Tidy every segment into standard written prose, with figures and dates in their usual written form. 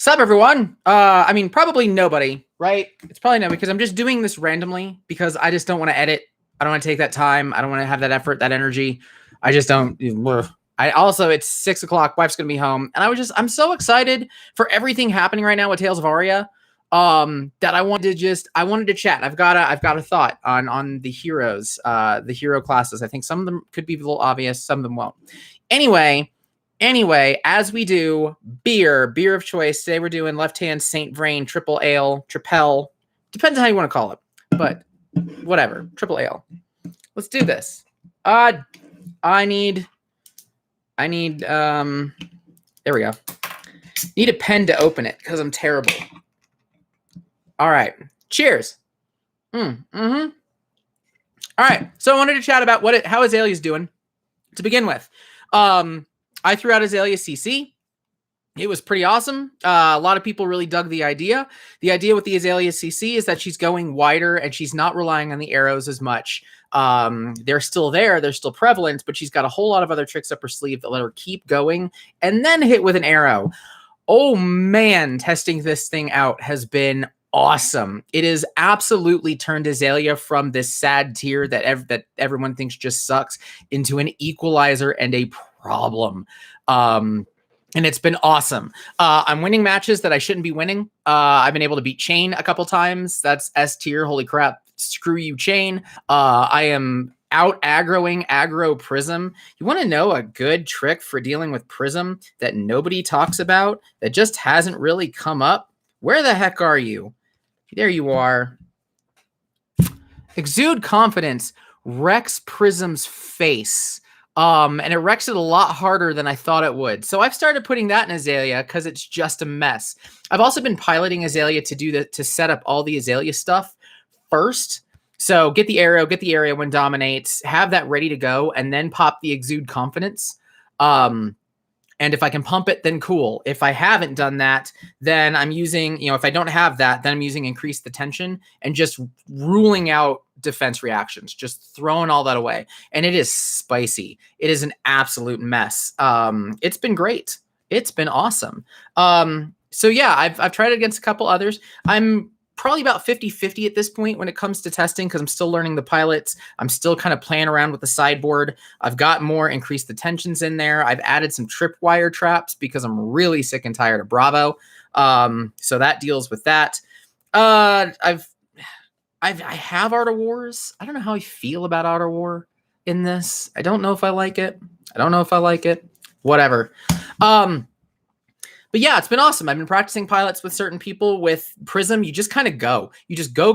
Sup, everyone? I mean, probably nobody, right? It's probably no, because I'm just doing this randomly because I just don't want to edit. I don't want to take that time. I don't want to have that effort, that energy. I just don't. I also, it's 6 o'clock. Wife's gonna be home, and I'm so excited for everything happening right now with Tales of Aria. That I wanted to chat. I've got a thought on the heroes, the hero classes. I think some of them could be a little obvious, some of them won't. Anyway, as we do, beer of choice. Today we're doing Left Hand Saint Vrain Triple Ale, Tripel. Depends on how you want to call it, but whatever. Triple Ale. Let's do this. I need. There we go. Need a pen to open it because I'm terrible. All right. Cheers. All right. So I wanted to chat about how Azalea's doing to begin with. I threw out Azalea CC. It was pretty awesome. A lot of people really dug the idea. The idea with the Azalea CC is that she's going wider and she's not relying on the arrows as much. They're still there. They're still prevalent, but she's got a whole lot of other tricks up her sleeve that let her keep going and then hit with an arrow. Oh, man, testing this thing out has been awesome. It has absolutely turned Azalea from this sad tier that everyone thinks just sucks into an equalizer and a problem. And it's been awesome. I'm winning matches that I shouldn't be winning. I've been able to beat Chain a couple times. That's S tier. Holy crap. Screw you, Chain. I am out aggroing aggro Prism. You want to know a good trick for dealing with Prism that nobody talks about, that just hasn't really come up? Where the heck are you? There you are. Exude Confidence wrecks Prism's face. And it wrecks it a lot harder than I thought it would. So I've started putting that in Azalea because it's just a mess. I've also been piloting Azalea to set up all the Azalea stuff first. So get the area when dominates, have that ready to go, and then pop the Exude Confidence. And if I can pump it, then cool. If I haven't done that, then I'm using, if I don't have that, then I'm using Increase the Tension and just ruling out defense reactions, just throwing all that away. And it is spicy. It is an absolute mess. It's been great. It's been awesome. So yeah, I've tried it against a couple others. I'm probably about 50-50 at this point when it comes to testing because I'm still learning the pilots. I'm still kind of playing around with the sideboard. I've got more Increase the Tensions in there. I've added some tripwire traps because I'm really sick and tired of Bravo. So that deals with that. I have Art of Wars. I don't know how I feel about Art of War in this. I don't know if I like it. Whatever. But yeah, it's been awesome. I've been practicing pilots with certain people. With Prism, you just kind of go. You just go.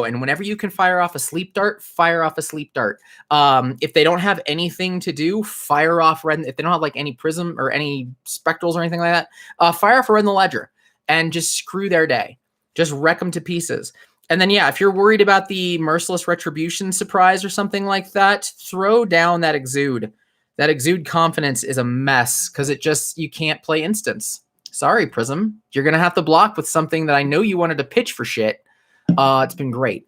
And whenever you can fire off a sleep dart, fire off a sleep dart. If they don't have anything to do, fire off Red. If they don't have like any Prism or any Spectrals or anything like that, fire off a Red in the Ledger and just screw their day. Just wreck them to pieces. And then, yeah, if you're worried about the Merciless Retribution surprise or something like that, throw down that Exude. That Exude Confidence is a mess because you can't play instants. Sorry, Prism. You're going to have to block with something that I know you wanted to pitch for shit. It's been great.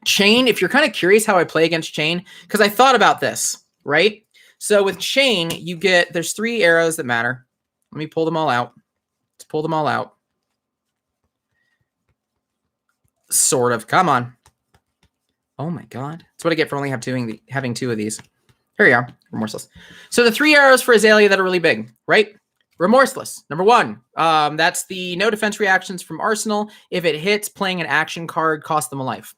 Chain, if you're kind of curious how I play against Chain, because I thought about this, right? So with Chain, there's 3 arrows that matter. Let me pull them all out. Let's pull them all out. Sort of. Come on. Oh my God. That's what I get for only having 2 of these. Here we are. Remorseless. So the 3 arrows for Azalea that are really big, right? Remorseless. Number 1. That's the no defense reactions from Arsenal. If it hits, playing an action card costs them a life.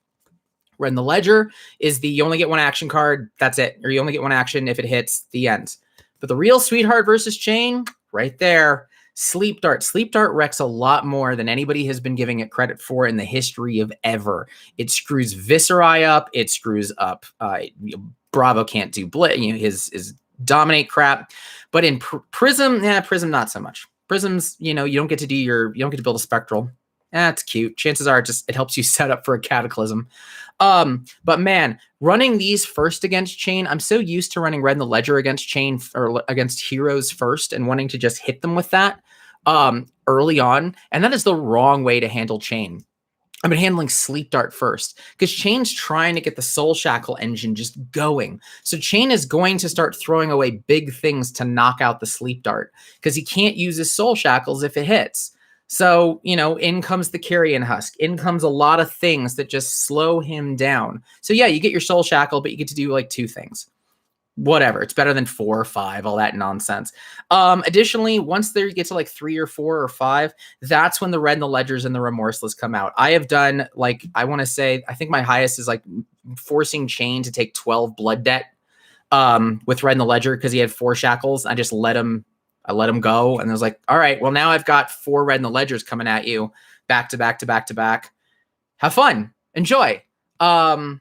Red in the Ledger is you only get 1 action card. That's it. Or you only get 1 action if it hits, the ends. But the real sweetheart versus Chain, right there. Sleep Dart. Sleep Dart wrecks a lot more than anybody has been giving it credit for in the history of ever. It screws Viscerai up. It screws up Bravo can't do his dominate crap. But in Prism, Prism not so much. Prism's, you don't get to build a Spectral. That's cute. Chances are it helps you set up for a Cataclysm. But man, running these first against Chain, I'm so used to running Red in the Ledger against Chain or against heroes first and wanting to just hit them with that early on. And that is the wrong way to handle Chain. I've been handling Sleep Dart first because Chain's trying to get the Soul Shackle engine just going. So Chain is going to start throwing away big things to knock out the Sleep Dart because he can't use his Soul Shackles if it hits. So, you know, in comes the carrion husk. In comes a lot of things that just slow him down. So yeah, you get your soul shackle, but you get to do like 2 things. Whatever. It's better than 4 or 5, all that nonsense. Additionally, once there you get to like 3 or 4 or 5, that's when the red and the ledgers and the remorseless come out. I have done like, I want to say, I think my highest is like forcing Chain to take 12 blood debt with red and the ledger because he had 4 shackles. I let him go. And I was like, all right, well, now I've got 4 red and the ledgers coming at you back to back to back to back. Have fun. Enjoy. Yeah,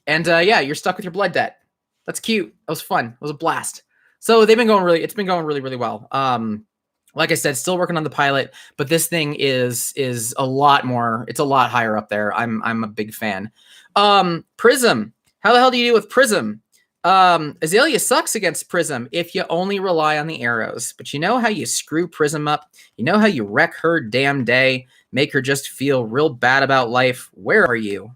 you're stuck with your blood debt. That's cute. That was fun. It was a blast. So it's been going really, really well. Like I said, still working on the pilot, but this thing is a lot more. It's a lot higher up there. I'm a big fan. Prism. How the hell do you deal with Prism? Azalea sucks against Prism if you only rely on the arrows. But you know how you screw Prism up? You know how you wreck her damn day, make her just feel real bad about life? Where are you?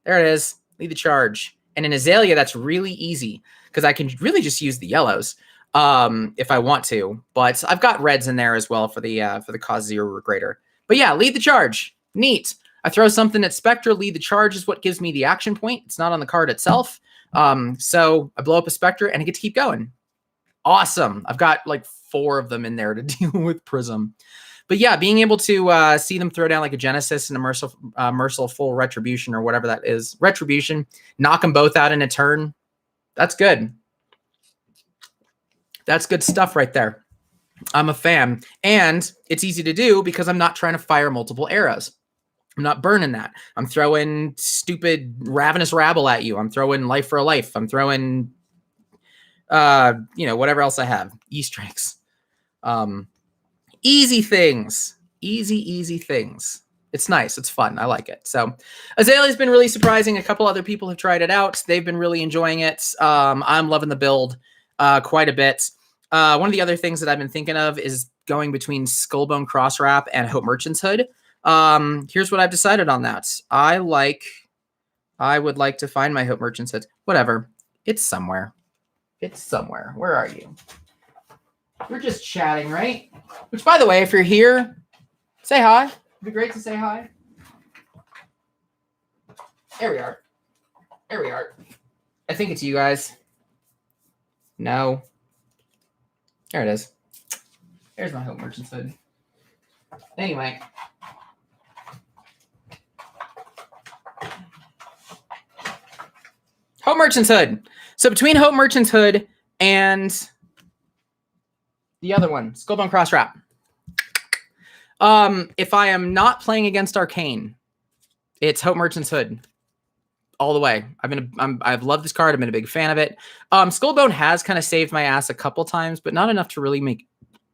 There it is. Lead the charge. And in Azalea, that's really easy because I can really just use the yellows if I want to. But I've got reds in there as well for the cause 0 greater. But yeah, lead the charge. Neat. I throw something at Spectre. Lead the charge is what gives me the action point. It's not on the card itself. So I blow up a Spectre and I get to keep going. Awesome. I've got like 4 of them in there to deal with Prism. But yeah, being able to see them throw down like a Genesis and a Merciful Retribution or whatever that is. Retribution. Knock them both out in a turn. That's good. That's good stuff right there. I'm a fan. And it's easy to do because I'm not trying to fire multiple arrows. I'm not burning that. I'm throwing stupid Ravenous Rabble at you. I'm throwing Life for a Life. I'm throwing, whatever else I have. E-strikes. Easy things. Easy things. It's nice. It's fun. I like it. So Azalea's been really surprising. A couple other people have tried it out. They've been really enjoying it. I'm loving the build quite a bit. One of the other things that I've been thinking of is going between Skullbone Cross Wrap and Hope Merchant's Hood. Here's what I've decided on that. I would like to find my Hope Merchant's Hood. Whatever. It's somewhere. Where are you? We're just chatting, right? Which, by the way, if you're here, say hi. It'd be great to say hi. There we are. I think it's you guys. No. There it is. There's my Hope Merchant's Hood. Anyway. Hope Merchant's Hood. So between Hope Merchant's Hood and the other one, Skullbone Cross Wrap. If I am not playing against Arcane, it's Hope Merchant's Hood all the way. I've loved this card. I've been a big fan of it. Skullbone has kind of saved my ass a couple times, but not enough to really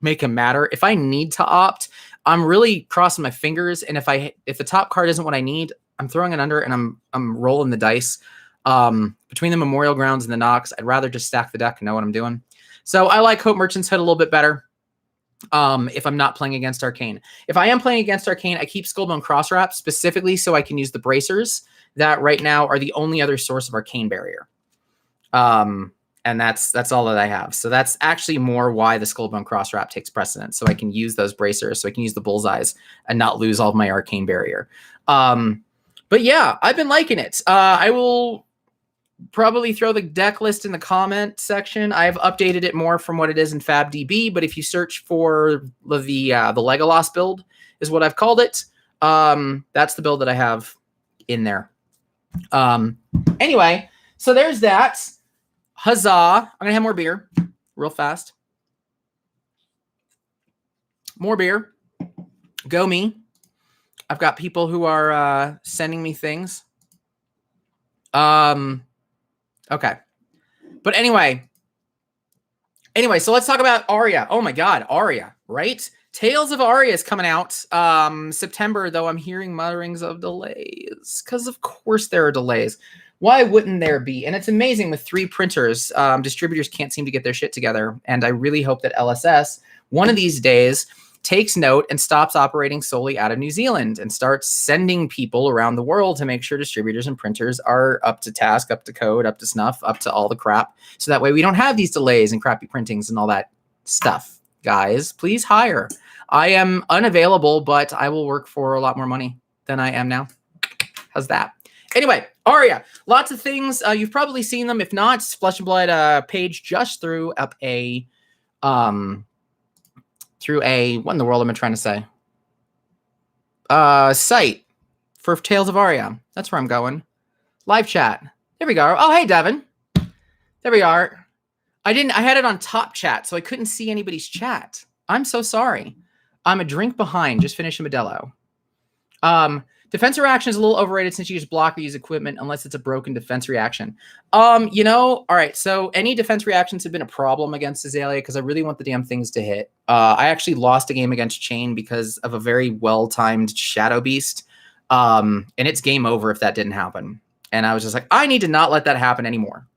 make him matter. If I need to opt, I'm really crossing my fingers. And if the top card isn't what I need, I'm throwing it under and I'm rolling the dice. Between the Memorial Grounds and the Nox, I'd rather just stack the deck and know what I'm doing. So I like Hope Merchant's Hood a little bit better if I'm not playing against Arcane. If I am playing against Arcane, I keep Skullbone Cross Wrap specifically so I can use the bracers that right now are the only other source of Arcane Barrier. And that's all that I have. So that's actually more why the Skullbone Cross Wrap takes precedence. So I can use those bracers, so I can use the bullseyes and not lose all of my Arcane Barrier. But yeah, I've been liking it. I will probably throw the deck list in the comment section. I've updated it more from what it is in FabDB, but if you search for the Legolas build is what I've called it. That's the build that I have in there. Anyway, so there's that. Huzzah. I'm going to have more beer real fast. More beer. Go me. I've got people who are sending me things. Okay. But anyway, so let's talk about Aria. Oh my God, Aria, right? Tales of Aria is coming out September, though I'm hearing mutterings of delays because of course there are delays. Why wouldn't there be? And it's amazing with 3 printers, distributors can't seem to get their shit together. And I really hope that LSS one of these days takes note and stops operating solely out of New Zealand and starts sending people around the world to make sure distributors and printers are up to task, up to code, up to snuff, up to all the crap. So that way we don't have these delays and crappy printings and all that stuff. guys. Please hire. I am unavailable, but I will work for a lot more money than I am now. How's that? Anyway, Aria, lots of things. You've probably seen them. If not, Flesh and Blood page just threw up a what in the world am I trying to say? Site for Tales of Aria. That's where I'm going. Live chat. There we go. Oh, hey, Devin. There we are. I had it on top chat, so I couldn't see anybody's chat. I'm so sorry. I'm a drink behind. Just finished a Modelo. Defense reaction is a little overrated since you use block or use equipment unless it's a broken defense reaction. All right. So any defense reactions have been a problem against Azalea because I really want the damn things to hit. I actually lost a game against Chain because of a very well-timed Shadow Beast. And it's game over if that didn't happen. And I was just like, I need to not let that happen anymore.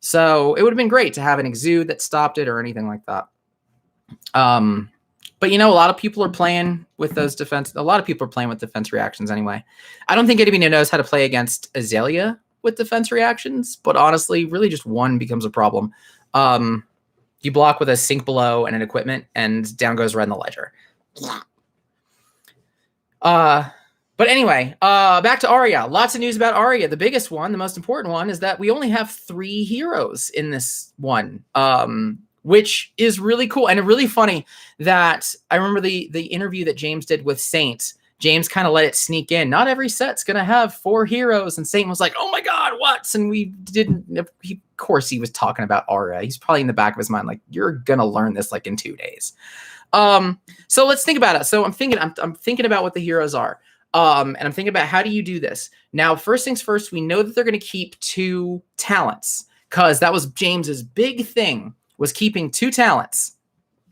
So it would have been great to have an Exude that stopped it or anything like that. But a lot of people are playing with those defense. A lot of people are playing with defense reactions anyway. I don't think anybody knows how to play against Azalea with defense reactions, but honestly, really just one becomes a problem. You block with a Sink Below and an equipment, and down goes Red in the Ledger. But anyway, back to Aria. Lots of news about Aria. The biggest one, the most important one, is that we only have 3 heroes in this one. Which is really cool and really funny that I remember the interview that James did with Saint. James kind of let it sneak in. Not every set's going to have 4 heroes. And Saint was like, oh my God, what? And we didn't, of course he was talking about Aria. He's probably in the back of his mind, like, you're going to learn this like in 2 days. So let's think about it. So I'm thinking about what the heroes are. And I'm thinking about how do you do this? Now, first things first, we know that they're going to keep 2 talents because that was James's big thing. Was keeping 2 talents,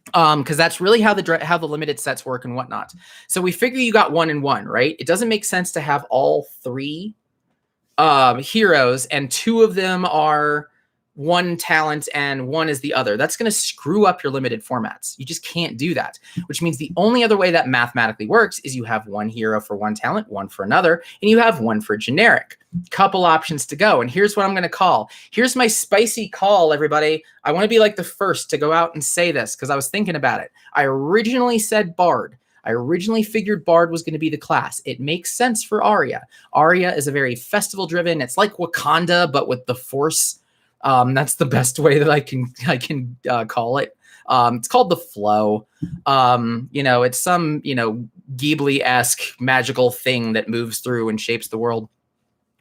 because that's really how the limited sets work and whatnot. So we figure you got 1 and 1, right? It doesn't make sense to have all 3 heroes and 2 of them are 1 talent and 1 is the other. That's going to screw up your limited formats. You just can't do that, which means the only other way that mathematically works is you have 1 hero for 1 talent, 1 for another, and you have 1 for generic. Couple options to go. And here's what I'm going to call. Here's my spicy call, everybody. I want to be like the first to go out and say this because I was thinking about it. I originally said Bard. I originally figured Bard was going to be the class. It makes sense for Aria. Aria is a very festival driven. It's like Wakanda, but with the Force. That's the best way that I can call it. It's called the Flow. It's some, Ghibli-esque magical thing that moves through and shapes the world.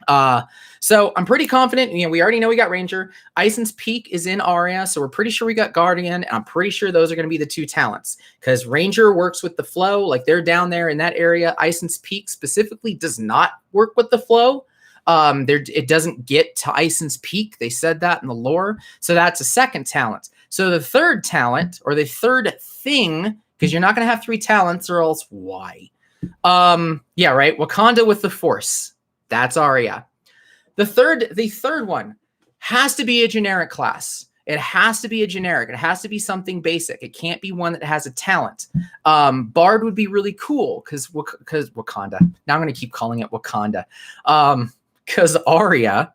So I'm pretty confident. We already know we got Ranger. Ison's Peak is in Aria, so we're pretty sure we got Guardian. And I'm pretty sure those are going to be the 2 talents because Ranger works with the Flow, like they're down there in that area. Ison's Peak specifically does not work with the Flow. It doesn't get to Ison's Peak. They said that in the lore. So that's a 2nd talent. So the 3rd talent or the 3rd thing, because you're not going to have 3 talents or else why? Yeah, right. Wakanda with the Force. That's Aria. The third one has to be a generic class. It has to be a generic. It has to be something basic. It can't be one that has a talent. Bard would be really cool because Wakanda. Now I'm going to keep calling it Wakanda. Because Aria,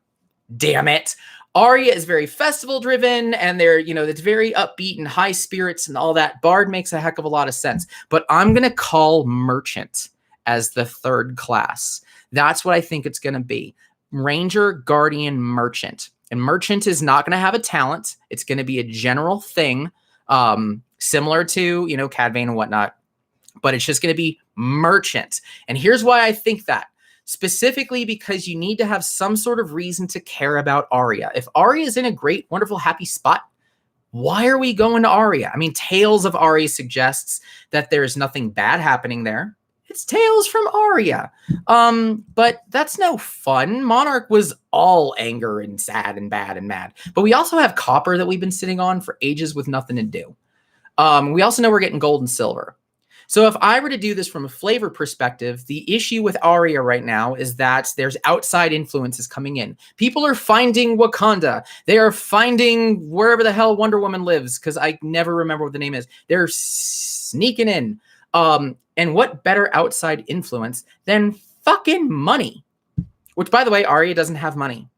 damn it. Aria is very festival driven and it's very upbeat and high spirits and all that. Bard makes a heck of a lot of sense. But I'm going to call Merchant as the 3rd class. That's what I think it's going to be. Ranger, Guardian, Merchant. And Merchant is not going to have a talent. It's going to be a general thing, similar to, Cad Bane and whatnot. But it's just going to be Merchant. And here's why I think that. Specifically because you need to have some sort of reason to care about Aria. If Aria is in a great, wonderful, happy spot, why are we going to Aria? I mean, Tales of Aria suggests that there's nothing bad happening there. It's Tales from Aria. But that's no fun. Monarch was all anger and sad and bad and mad. But we also have Copper that we've been sitting on for ages with nothing to do. We also know we're getting gold and silver. So if I were to do this from a flavor perspective, the issue with Aria right now is that there's outside influences coming in. People are finding Wakanda. They are finding wherever the hell Wonder Woman lives, because I never remember what the name is. They're sneaking in. And what better outside influence than fucking money? Which, by the way, Aria doesn't have money.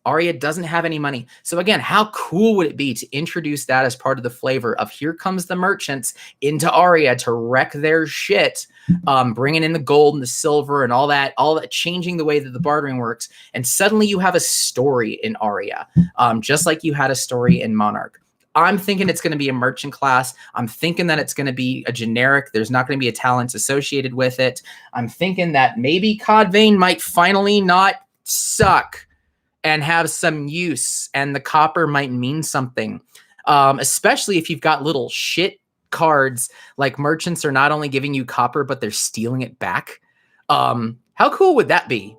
Aria doesn't have any money. So again, how cool would it be to introduce that as part of the flavor of here comes the merchants into Aria to wreck their shit, bringing in the gold and the silver and all that, changing the way that the bartering works. And suddenly you have a story in Aria, just like you had a story in Monarch. I'm thinking it's going to be a merchant class. I'm thinking that it's going to be a generic. There's not going to be a talent associated with it. I'm thinking that maybe Cod Vein might finally not suck and have some use, and the copper might mean something, especially if you've got little shit cards like merchants are not only giving you copper, but they're stealing it back. How cool would that be?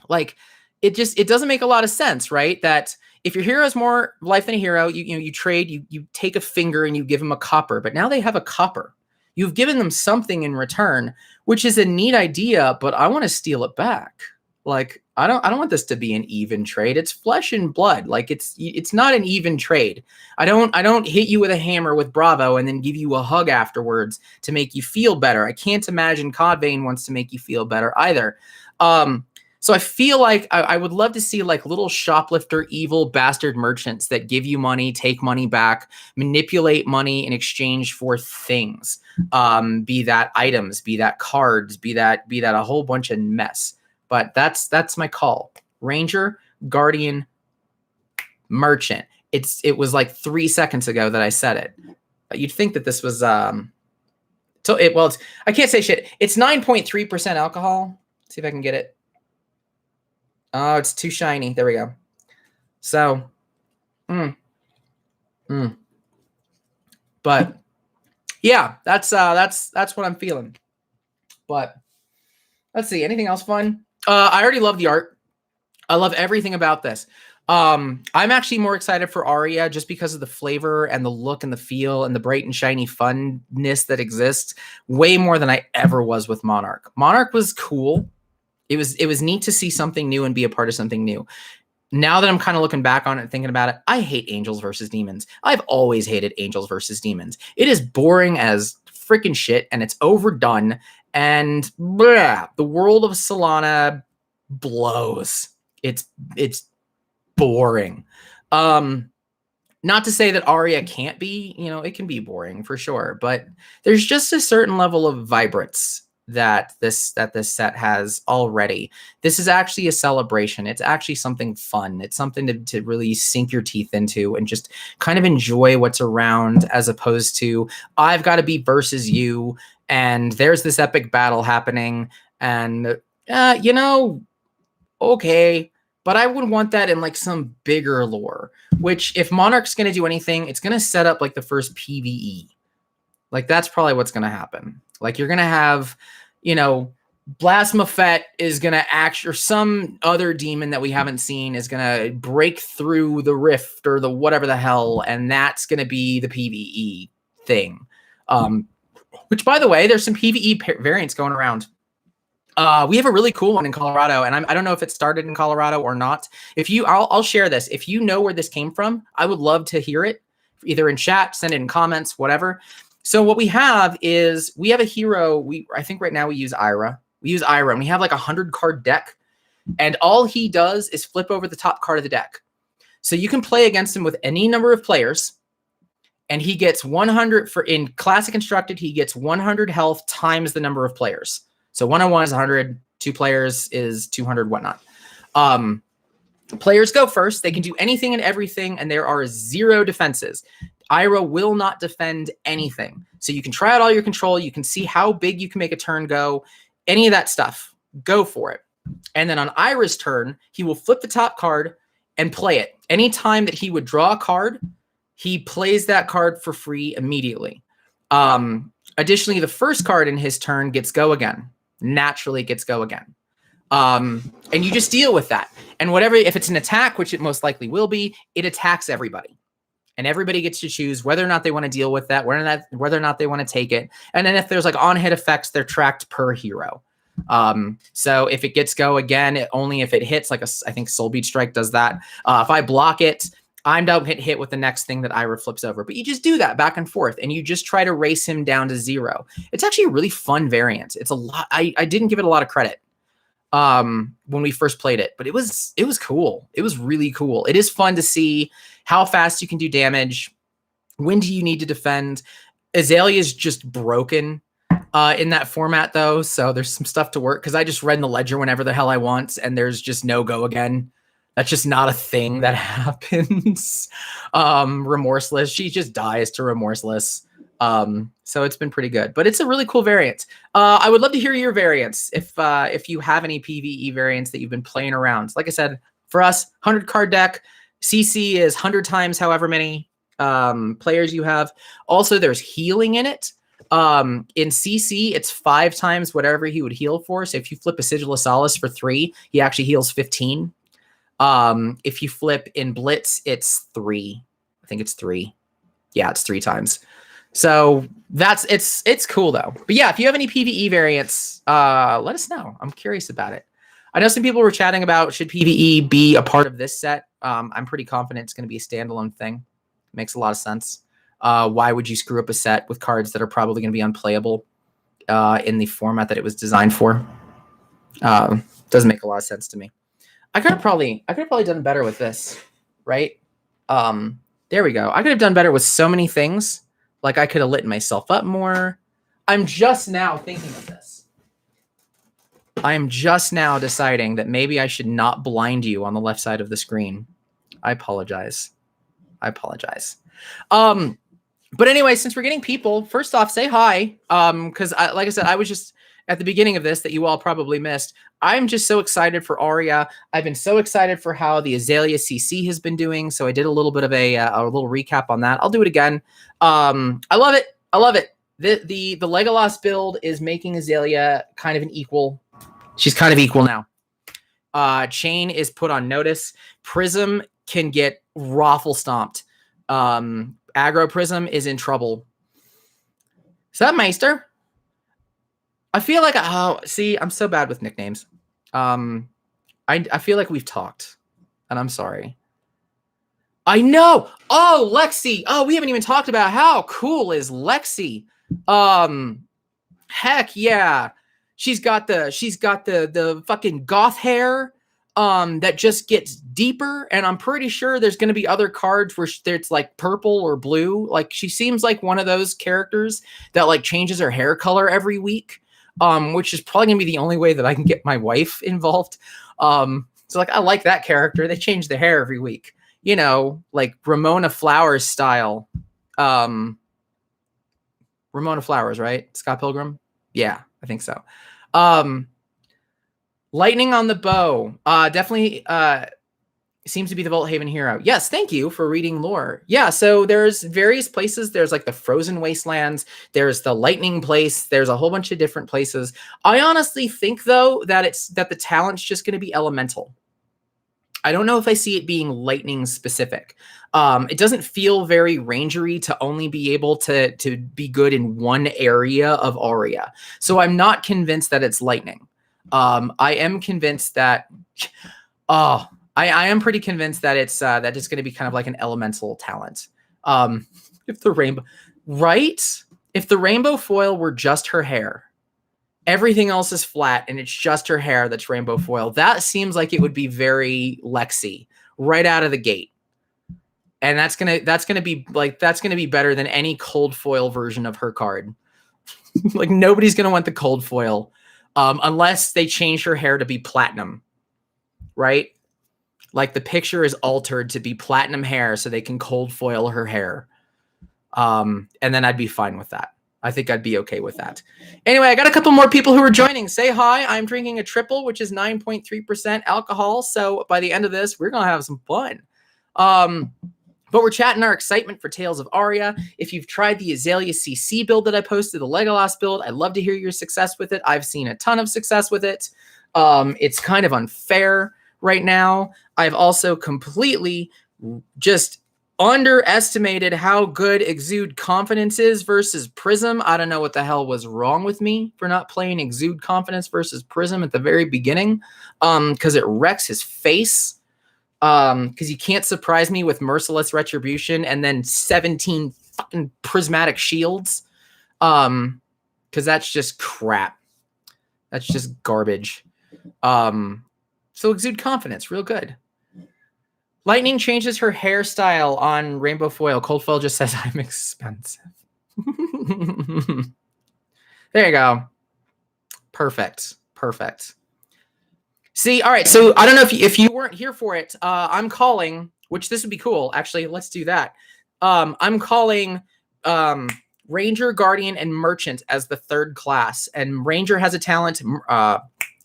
Like, it doesn't make a lot of sense, right? That if your hero has more life than a hero, you trade, you take a finger and you give them a copper, but now they have a copper. You've given them something in return, which is a neat idea, but I want to steal it back. Like, I don't want this to be an even trade. It's flesh and blood. Like, it's not an even trade. I don't hit you with a hammer with Bravo and then give you a hug afterwards to make you feel better. I can't imagine Cod Vein wants to make you feel better either. So I feel like I would love to see like little shoplifter, evil bastard merchants that give you money, take money back, manipulate money in exchange for things. Be that items, be that cards, be that a whole bunch of mess. But that's my call. Ranger, Guardian, Merchant. It was like 3 seconds ago that I said it. You'd think that this was I can't say shit. It's 9.3% alcohol. Let's see if I can get it. Oh, it's too shiny. There we go. So, but yeah, that's what I'm feeling. But let's see. Anything else fun? I already love the art. I love everything about this. I'm actually more excited for Aria just because of the flavor and the look and the feel and the bright and shiny funness that exists way more than I ever was with Monarch. Monarch was cool. It was neat to see something new and be a part of something new. Now that I'm kind of looking back on it and thinking about it, I hate Angels versus Demons. I've always hated Angels versus Demons. It is boring as freaking shit, and it's overdone. And the world of Solana blows. It's boring. Not to say that Aria can't be, it can be boring for sure, but there's just a certain level of vibrance that this set has already. This is actually a celebration. It's actually something fun. It's something to really sink your teeth into and just kind of enjoy what's around, as opposed to I've got to be versus you and there's this epic battle happening and okay, but I would want that in like some bigger lore, which if Monarch's going to do anything, it's going to set up like the first PvE. Like, that's probably what's going to happen. Like, you're going to have, Blasmafet is going to act, or some other demon that we haven't seen is going to break through the rift or the whatever the hell, and that's going to be the PvE thing. Which, by the way, there's some PvE variants going around. We have a really cool one in Colorado, and I don't know if it started in Colorado or not. I'll share this. If you know where this came from, I would love to hear it, either in chat, send it in comments, whatever. So what we have is we have a hero. I think right now we use Ira. We use Ira, and we have like a 100-card deck, and all he does is flip over the top card of the deck. So you can play against him with any number of players, and he gets 100 in Classic Constructed. He gets 100 health times the number of players. So 1-on-1 is 100, 2 players is 200, whatnot. Players go first. They can do anything and everything, and there are 0 defenses. Ira will not defend anything. So you can try out all your control. You can see how big you can make a turn go. Any of that stuff. Go for it. And then on Ira's turn, he will flip the top card and play it. Anytime that he would draw a card, he plays that card for free immediately. Additionally, the first card in his turn gets go again. Naturally gets go again. And you just deal with that. And whatever, if it's an attack, which it most likely will be, it attacks everybody. And everybody gets to choose whether or not they want to deal with that, whether or not they want to take it. And then if there's like on-hit effects, they're tracked per hero. So if it gets go again, only if it hits, like I think Soul Beat Strike does that. If I block it, I don't get hit with the next thing that Ira flips over. But you just do that back and forth, and you just try to race him down to 0. It's actually a really fun variant. It's a lot. I didn't give it a lot of credit. when we first played it, but it was cool. It was really cool. It is fun to see how fast you can do damage. When do you need to defend? Azalea is just broken in that format, though, so there's some stuff to work, because I just read in the ledger whenever the hell I want, and there's just no go again. That's just not a thing that happens. Remorseless, she just dies to Remorseless. So it's been pretty good, but it's a really cool variant. I would love to hear your variants if you have any PvE variants that you've been playing around. Like I said, for us, 100 card deck, CC is 100 times however many players you have. Also, there's healing in it. In CC, it's 5 times whatever he would heal for. So if you flip a Sigil of Solace for 3, he actually heals 15. If you flip in Blitz, it's 3. I think it's 3. Yeah, it's 3 times. So that's it's cool though. But yeah, if you have any PvE variants, let us know. I'm curious about it. I know some people were chatting about should PvE be a part of this set. I'm pretty confident it's going to be a standalone thing. Makes a lot of sense. Why would you screw up a set with cards that are probably going to be unplayable in the format that it was designed for? Doesn't make a lot of sense to me. I could have probably done better with this, right? There we go. I could have done better with so many things. Like I could have lit myself up more. I'm just now thinking of this. I am just now deciding that maybe I should not blind you on the left side of the screen. I apologize. But anyway, since we're getting people, first off, say hi. Because like I said, I was just at the beginning of this that you all probably missed. I'm just so excited for Aria. I've been so excited for how the Azalea CC has been doing. So I did a little bit of a little recap on that. I'll do it again. I love it. The Legolas build is making Azalea kind of an equal. She's kind of equal now. Chain is put on notice. Prism can get raffle stomped. Aggro Prism is in trouble. Is that Meister? I feel like, see, I'm so bad with nicknames. I feel like we've talked, and I'm sorry. I know. Oh, Lexi. Oh, we haven't even talked about how cool is Lexi. Heck yeah. She's got the fucking goth hair that just gets deeper, and I'm pretty sure there's going to be other cards where it's like purple or blue. Like she seems like one of those characters that like changes her hair color every week, which is probably going to be the only way that I can get my wife involved. So like I like that character. They change the hair every week. You know, like Ramona Flowers style. Ramona Flowers, right? Scott Pilgrim? Yeah, I think so. Lightning on the Bow. Definitely seems to be the Vault Haven hero. Yes, thank you for reading lore. Yeah, so there's various places. There's like the Frozen Wastelands. There's the Lightning Place. There's a whole bunch of different places. I honestly think, though, that the talent's just going to be elemental. I don't know if I see it being lightning specific. It doesn't feel very rangery to only be able to be good in one area of Aria. So I'm not convinced that it's lightning. I am convinced that, I am pretty convinced that it's that it's going to be kind of like an elemental talent. If the rainbow foil were just her hair, everything else is flat and it's just her hair that's rainbow foil, that seems like it would be very Lexi right out of the gate. And that's gonna be better than any cold foil version of her card. Like nobody's gonna want the cold foil unless they change her hair to be platinum, right? Like the picture is altered to be platinum hair so they can cold foil her hair. And then I'd be fine with that. I think I'd be okay with that. Anyway, I got a couple more people who are joining. Say hi. I'm drinking a triple, which is 9.3% alcohol. So by the end of this, we're going to have some fun. But we're chatting our excitement for Tales of Aria. If you've tried the Azalea CC build that I posted, the Legolas build, I'd love to hear your success with it. I've seen a ton of success with it. It's kind of unfair right now. I've also completely just underestimated how good Exude Confidence is versus Prism. I don't know what the hell was wrong with me for not playing Exude Confidence versus Prism at the very beginning, because it wrecks his face. Because you can't surprise me with Merciless Retribution and then 17 fucking Prismatic Shields. Because that's just crap. That's just garbage. So exude confidence, real good. Lightning changes her hairstyle on Rainbow Foil. Cold Foil just says I'm expensive. There you go. Perfect. See, all right. So I don't know if you weren't here for it. I'm calling, which this would be cool. Actually, let's do that. I'm calling Ranger, Guardian, and Merchant as the third class. And Ranger has a talent.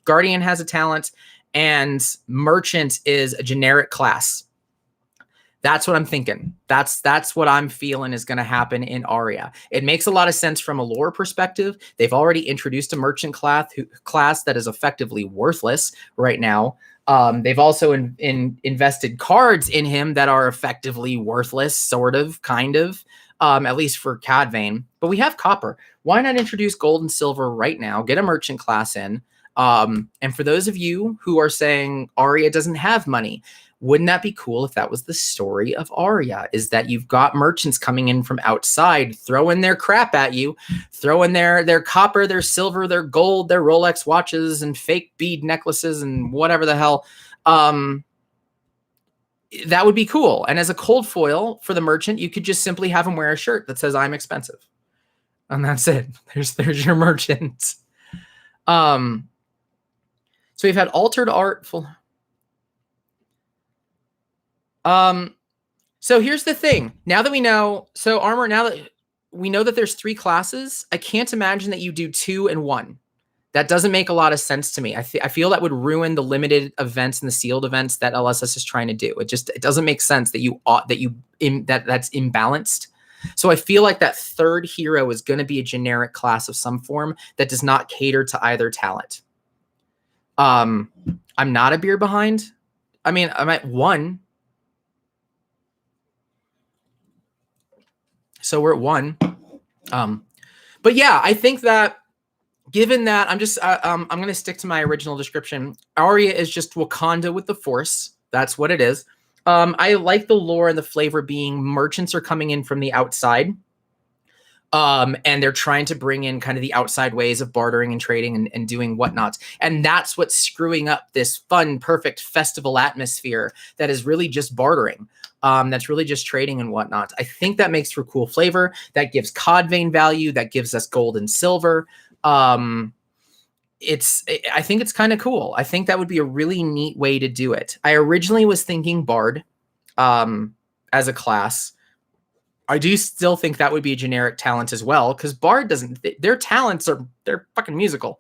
Guardian has a talent, and Merchant is a generic class. That's what I'm thinking. That's what I'm feeling is going to happen in Aria. It makes a lot of sense from a lore perspective. They've already introduced a merchant class that is effectively worthless right now. They've also invested cards in him that are effectively worthless, sort of, kind of, at least for Cadvain. But we have copper. Why not introduce gold and silver right now? Get a merchant class in. And for those of you who are saying Aria doesn't have money, wouldn't that be cool if that was the story of Aria, is that you've got merchants coming in from outside, throwing their crap at you, throwing their copper, their silver, their gold, their Rolex watches and fake bead necklaces and whatever the hell. That would be cool. And as a cold foil for the merchant, you could just simply have him wear a shirt that says I'm expensive. And that's it. There's your merchant. So we've had altered art full. So here's the thing. Now that we know, so armor, now that we know that there's 3 classes, I can't imagine that you do 2 and 1. That doesn't make a lot of sense to me. I feel that would ruin the limited events and the sealed events that LSS is trying to do. It doesn't make sense that that's imbalanced. So I feel like that third hero is going to be a generic class of some form that does not cater to either talent. I'm not a beer behind. I mean, I'm at 1. So we're at 1. But yeah, I think that given that I'm going to stick to my original description. Aria is just Wakanda with the Force. That's what it is. I like the lore and the flavor being merchants are coming in from the outside. And they're trying to bring in kind of the outside ways of bartering and trading and doing whatnot. And that's what's screwing up this fun, perfect festival atmosphere that is really just bartering. That's really just trading and whatnot. I think that makes for cool flavor. That gives Cadvain value. That gives us gold and silver. I think it's kind of cool. I think that would be a really neat way to do it. I originally was thinking Bard as a class. I do still think that would be a generic talent as well, because Bard doesn't, their talents they're fucking musical.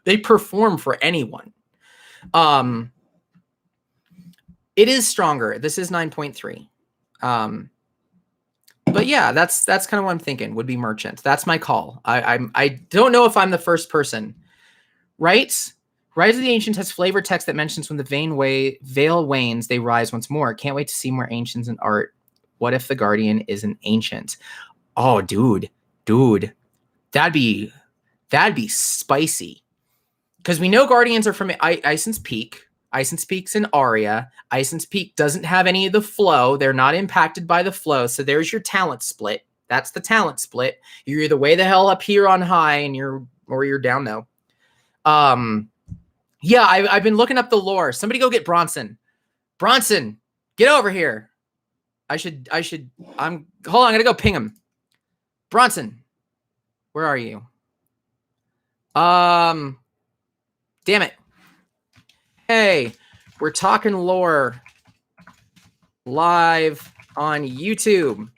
They perform for anyone. It is stronger. This is 9.3. But yeah, that's kind of what I'm thinking would be merchant. That's my call. I don't know if I'm the first person. Right? Rise of the Ancient has flavor text that mentions when the veil wanes, they rise once more. Can't wait to see more ancients in art. What if the Guardian is an ancient? Oh, dude, that'd be spicy. Because we know Guardians are from Ison's Peak. Ison's Peak's in Aria. Ison's Peak doesn't have any of the flow. They're not impacted by the flow. So there's your talent split. That's the talent split. You're either way the hell up here on high or you're down low. Yeah, I've been looking up the lore. Somebody go get Bronson. Bronson, get over here. Hold on, I gotta go ping him. Bronson, where are you? Damn it. Hey, we're talking lore live on YouTube.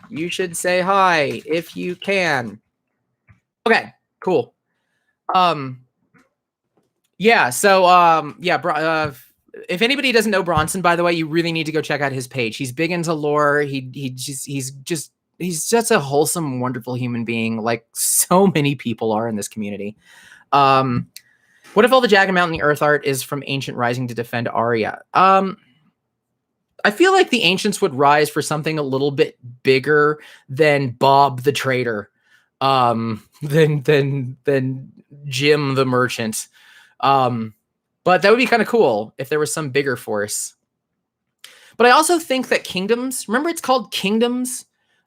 You should say hi if you can. Okay, cool. Yeah, so if anybody doesn't know Bronson, by the way, you really need to go check out his page. He's big into lore. He's just a wholesome, wonderful human being, like so many people are in this community. What if all the Jagged Mountain Earth art is from Ancient rising to defend Aria? I feel like the Ancients would rise for something a little bit bigger than Bob the Trader, than Jim the Merchant. But that would be kind of cool if there was some bigger force. But I also think that Kingdoms, remember it's called Kingdoms?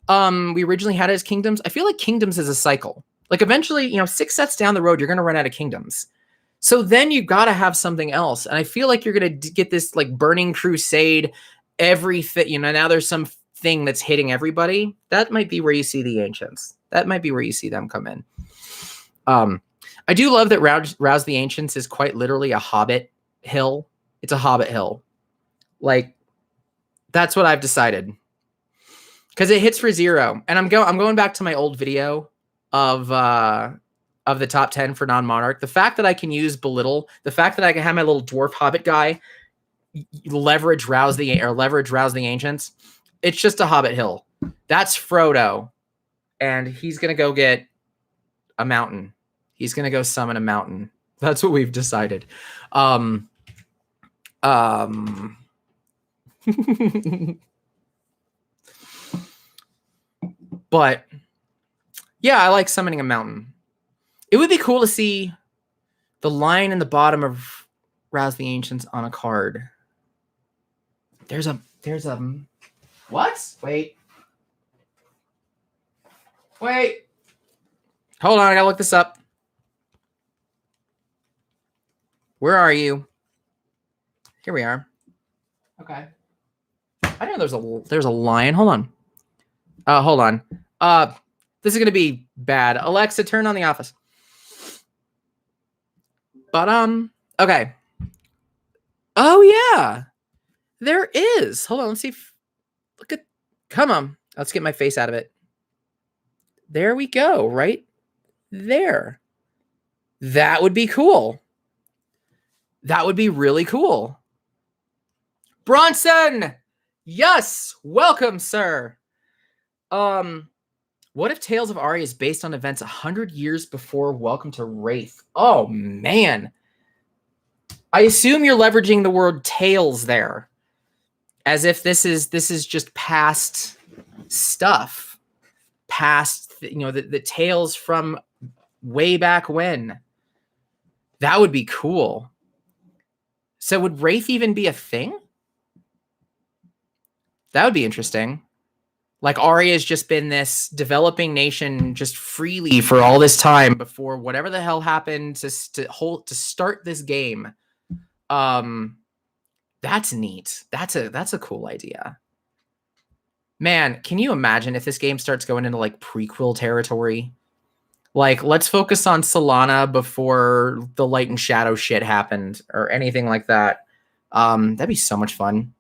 We originally had it as Kingdoms. I feel like Kingdoms is a cycle. Like eventually, 6 sets down the road, you're going to run out of Kingdoms. So then you got to have something else. And I feel like you're going to get this like Burning Crusade, everything, you know, now there's some thing that's hitting everybody. That might be where you see the Ancients. That might be where you see them come in. I do love that Rouse the Ancients is quite literally a Hobbit hill. It's a Hobbit hill. Like, that's what I've decided. Because it hits for 0. And I'm going back to my old video of the top 10 for non-monarch. The fact that I can use Belittle, the fact that I can have my little dwarf Hobbit guy leverage Rouse the Ancients. It's just a Hobbit hill. That's Frodo. And he's going to go get a mountain. He's going to go summon a mountain. That's what we've decided. But yeah, I like summoning a mountain. It would be cool to see the line in the bottom of Rouse the Ancients on a card. There's a what? Wait. Hold on, I gotta look this up. Where are you? Here we are. Okay. I know there's a lion. Hold on. Hold on. This is gonna be bad. Alexa, turn on the Office. But okay. Oh yeah, there is. Hold on, let's see. Come on. Let's get my face out of it. There we go. Right there. That would be cool. That would be really cool. Bronson, yes, welcome, sir. What if Tales of Aria is based on events 100 years before Welcome to Wraith? Oh, man. I assume you're leveraging the word tales there. As if this is just past stuff. Past, you know, the tales from way back when. That would be cool. So would Wraith even be a thing? That would be interesting. Like Aria has just been this developing nation just freely for all this time before whatever the hell happened to start this game. That's neat. That's a cool idea. Man, can you imagine if this game starts going into like prequel territory? Like, let's focus on Solana before the Light and Shadow shit happened or anything like that. That'd be so much fun.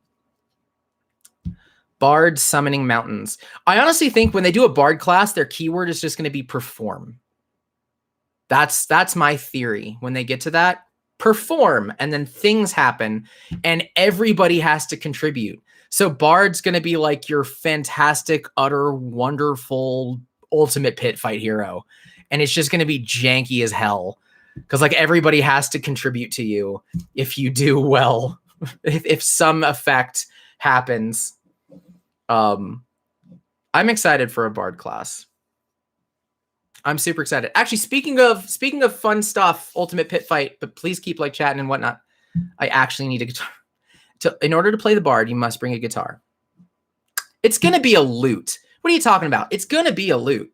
Bard summoning mountains. I honestly think when they do a Bard class, their keyword is just going to be perform. That's my theory. When they get to that, perform, and then things happen, and everybody has to contribute. So Bard's going to be like your fantastic, utter, wonderful, ultimate pit fight hero. And it's just going to be janky as hell. Because like everybody has to contribute to you if you do well. if some effect happens. I'm excited for a Bard class. I'm super excited. Actually, speaking of fun stuff, ultimate pit fight, but please keep like chatting and whatnot. I actually need a guitar. In order to play the Bard, you must bring a guitar. It's gonna be a lute. What are you talking about? It's gonna be a lute.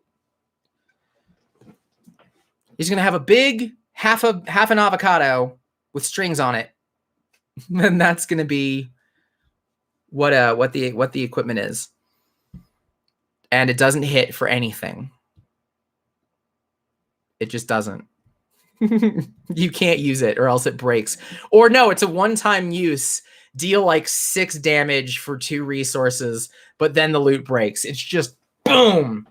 He's gonna have a big half an avocado with strings on it, and that's gonna be what the equipment is. And it doesn't hit for anything. It just doesn't. You can't use it or else it breaks. Or no, it's a one-time use. Deal like 6 damage for 2 resources, but then the loot breaks. It's just boom.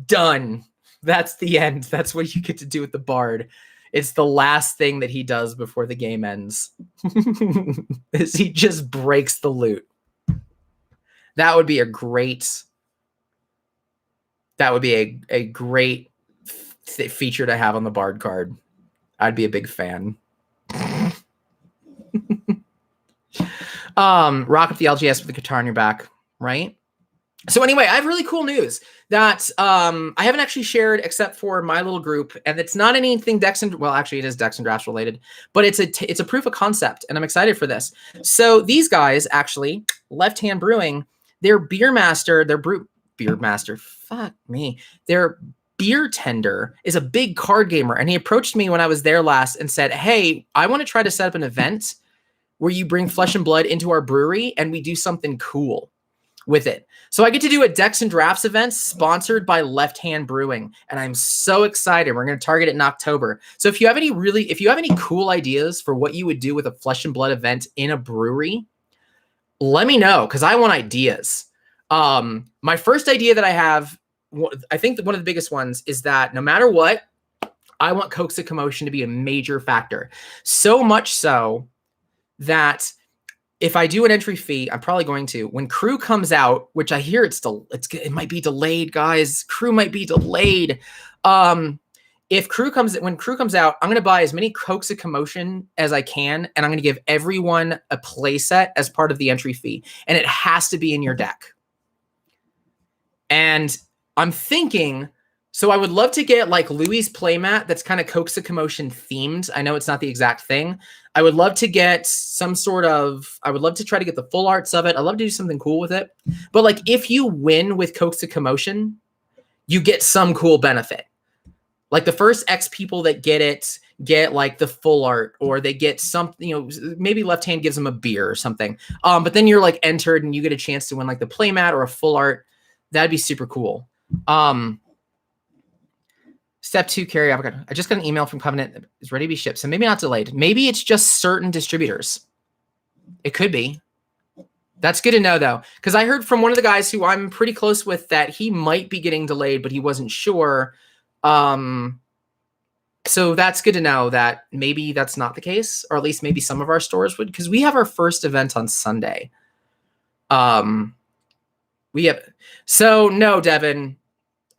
Done. That's the end. That's what you get to do with the Bard. It's the last thing that he does before the game ends. Is he just breaks the loot. That would be a great feature to have on the Bard card. I'd be a big fan. Rock up the LGS with the guitar on your back, right? So anyway, I have really cool news that I haven't actually shared except for my little group, and it's not anything Dex and well, actually it is Dex and Drafts related, but it's a proof of concept, and I'm excited for this. So these guys actually, Left Hand Brewing, their beer master, fuck me, their beer tender is a big card gamer, and he approached me when I was there last and said, hey, I want to try to set up an event where you bring Flesh and Blood into our brewery and we do something cool with it. So I get to do a Decks and Drafts event sponsored by Left Hand Brewing, and I'm so excited. We're going to target it in October. So if you have any cool ideas for what you would do with a Flesh and Blood event in a brewery, let me know, because I want ideas. My first idea that I have, I think that one of the biggest ones is that no matter what, I want Coax a Commotion to be a major factor. So much so that if I do an entry fee, I'm probably going to, when Crew comes out, which I hear it might be delayed, guys. Crew might be delayed. When Crew comes out, I'm going to buy as many Coax a Commotion as I can, and I'm going to give everyone a play set as part of the entry fee, and it has to be in your deck. And I'm thinking, so I would love to get like Louis' playmat that's kind of Coax a Commotion themed. I know it's not the exact thing. I would love to get I would love to try to get the full arts of it. I'd love to do something cool with it. But like, if you win with Coax a Commotion, you get some cool benefit. Like the first X people that get like the full art, or they get something, maybe Left Hand gives them a beer or something. But then you're like entered and you get a chance to win like the playmat or a full art. That'd be super cool. Step 2, carry avocado. I just got an email from Covenant that is ready to be shipped. So maybe not delayed. Maybe it's just certain distributors. It could be. That's good to know, though, because I heard from one of the guys who I'm pretty close with that he might be getting delayed, but he wasn't sure. So that's good to know that maybe that's not the case, or at least maybe some of our stores would, because we have our first event on Sunday. So no, Devin,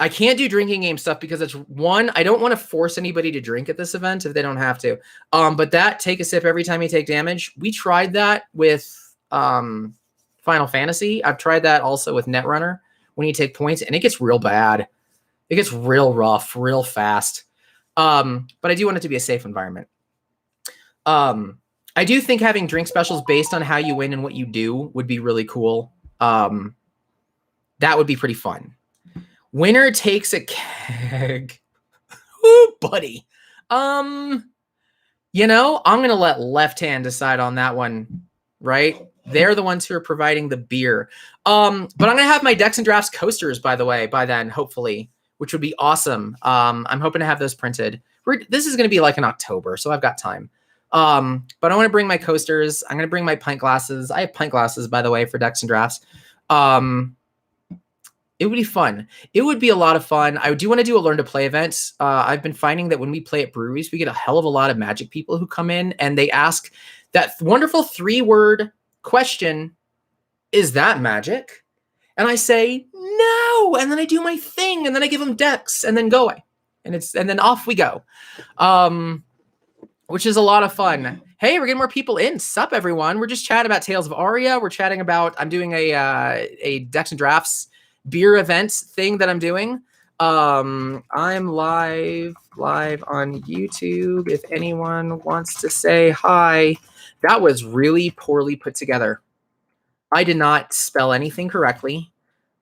I can't do drinking game stuff because it's one, I don't want to force anybody to drink at this event if they don't have to. But that take a sip every time you take damage, we tried that with Final Fantasy. I've tried that also with Netrunner when you take points, and it gets real bad. It gets real rough, real fast. But I do want it to be a safe environment. I do think having drink specials based on how you win and what you do would be really cool. That would be pretty fun. Winner takes a keg. Ooh, buddy. I'm going to let Left Hand decide on that one, right? They're the ones who are providing the beer. But I'm going to have my Decks and Drafts coasters, by the way, by then, hopefully, which would be awesome. I'm hoping to have those printed. This is going to be like in October, so I've got time. But I want to bring my coasters. I'm going to bring my pint glasses. I have pint glasses, by the way, for Decks and Drafts. It would be fun. It would be a lot of fun. I do want to do a learn to play event. I've been finding that when we play at breweries, we get a hell of a lot of Magic people who come in and they ask that wonderful 3-word question, is that Magic? And I say, no. And then I do my thing, and then I give them decks and then go away. And then off we go. Which is a lot of fun. Hey, we're getting more people in. Sup, everyone. We're just chatting about Tales of Aria. We're chatting about, I'm doing a Decks and Drafts beer event thing that I'm doing. I'm live on YouTube. If anyone wants to say hi. That was really poorly put together. I did not spell anything correctly.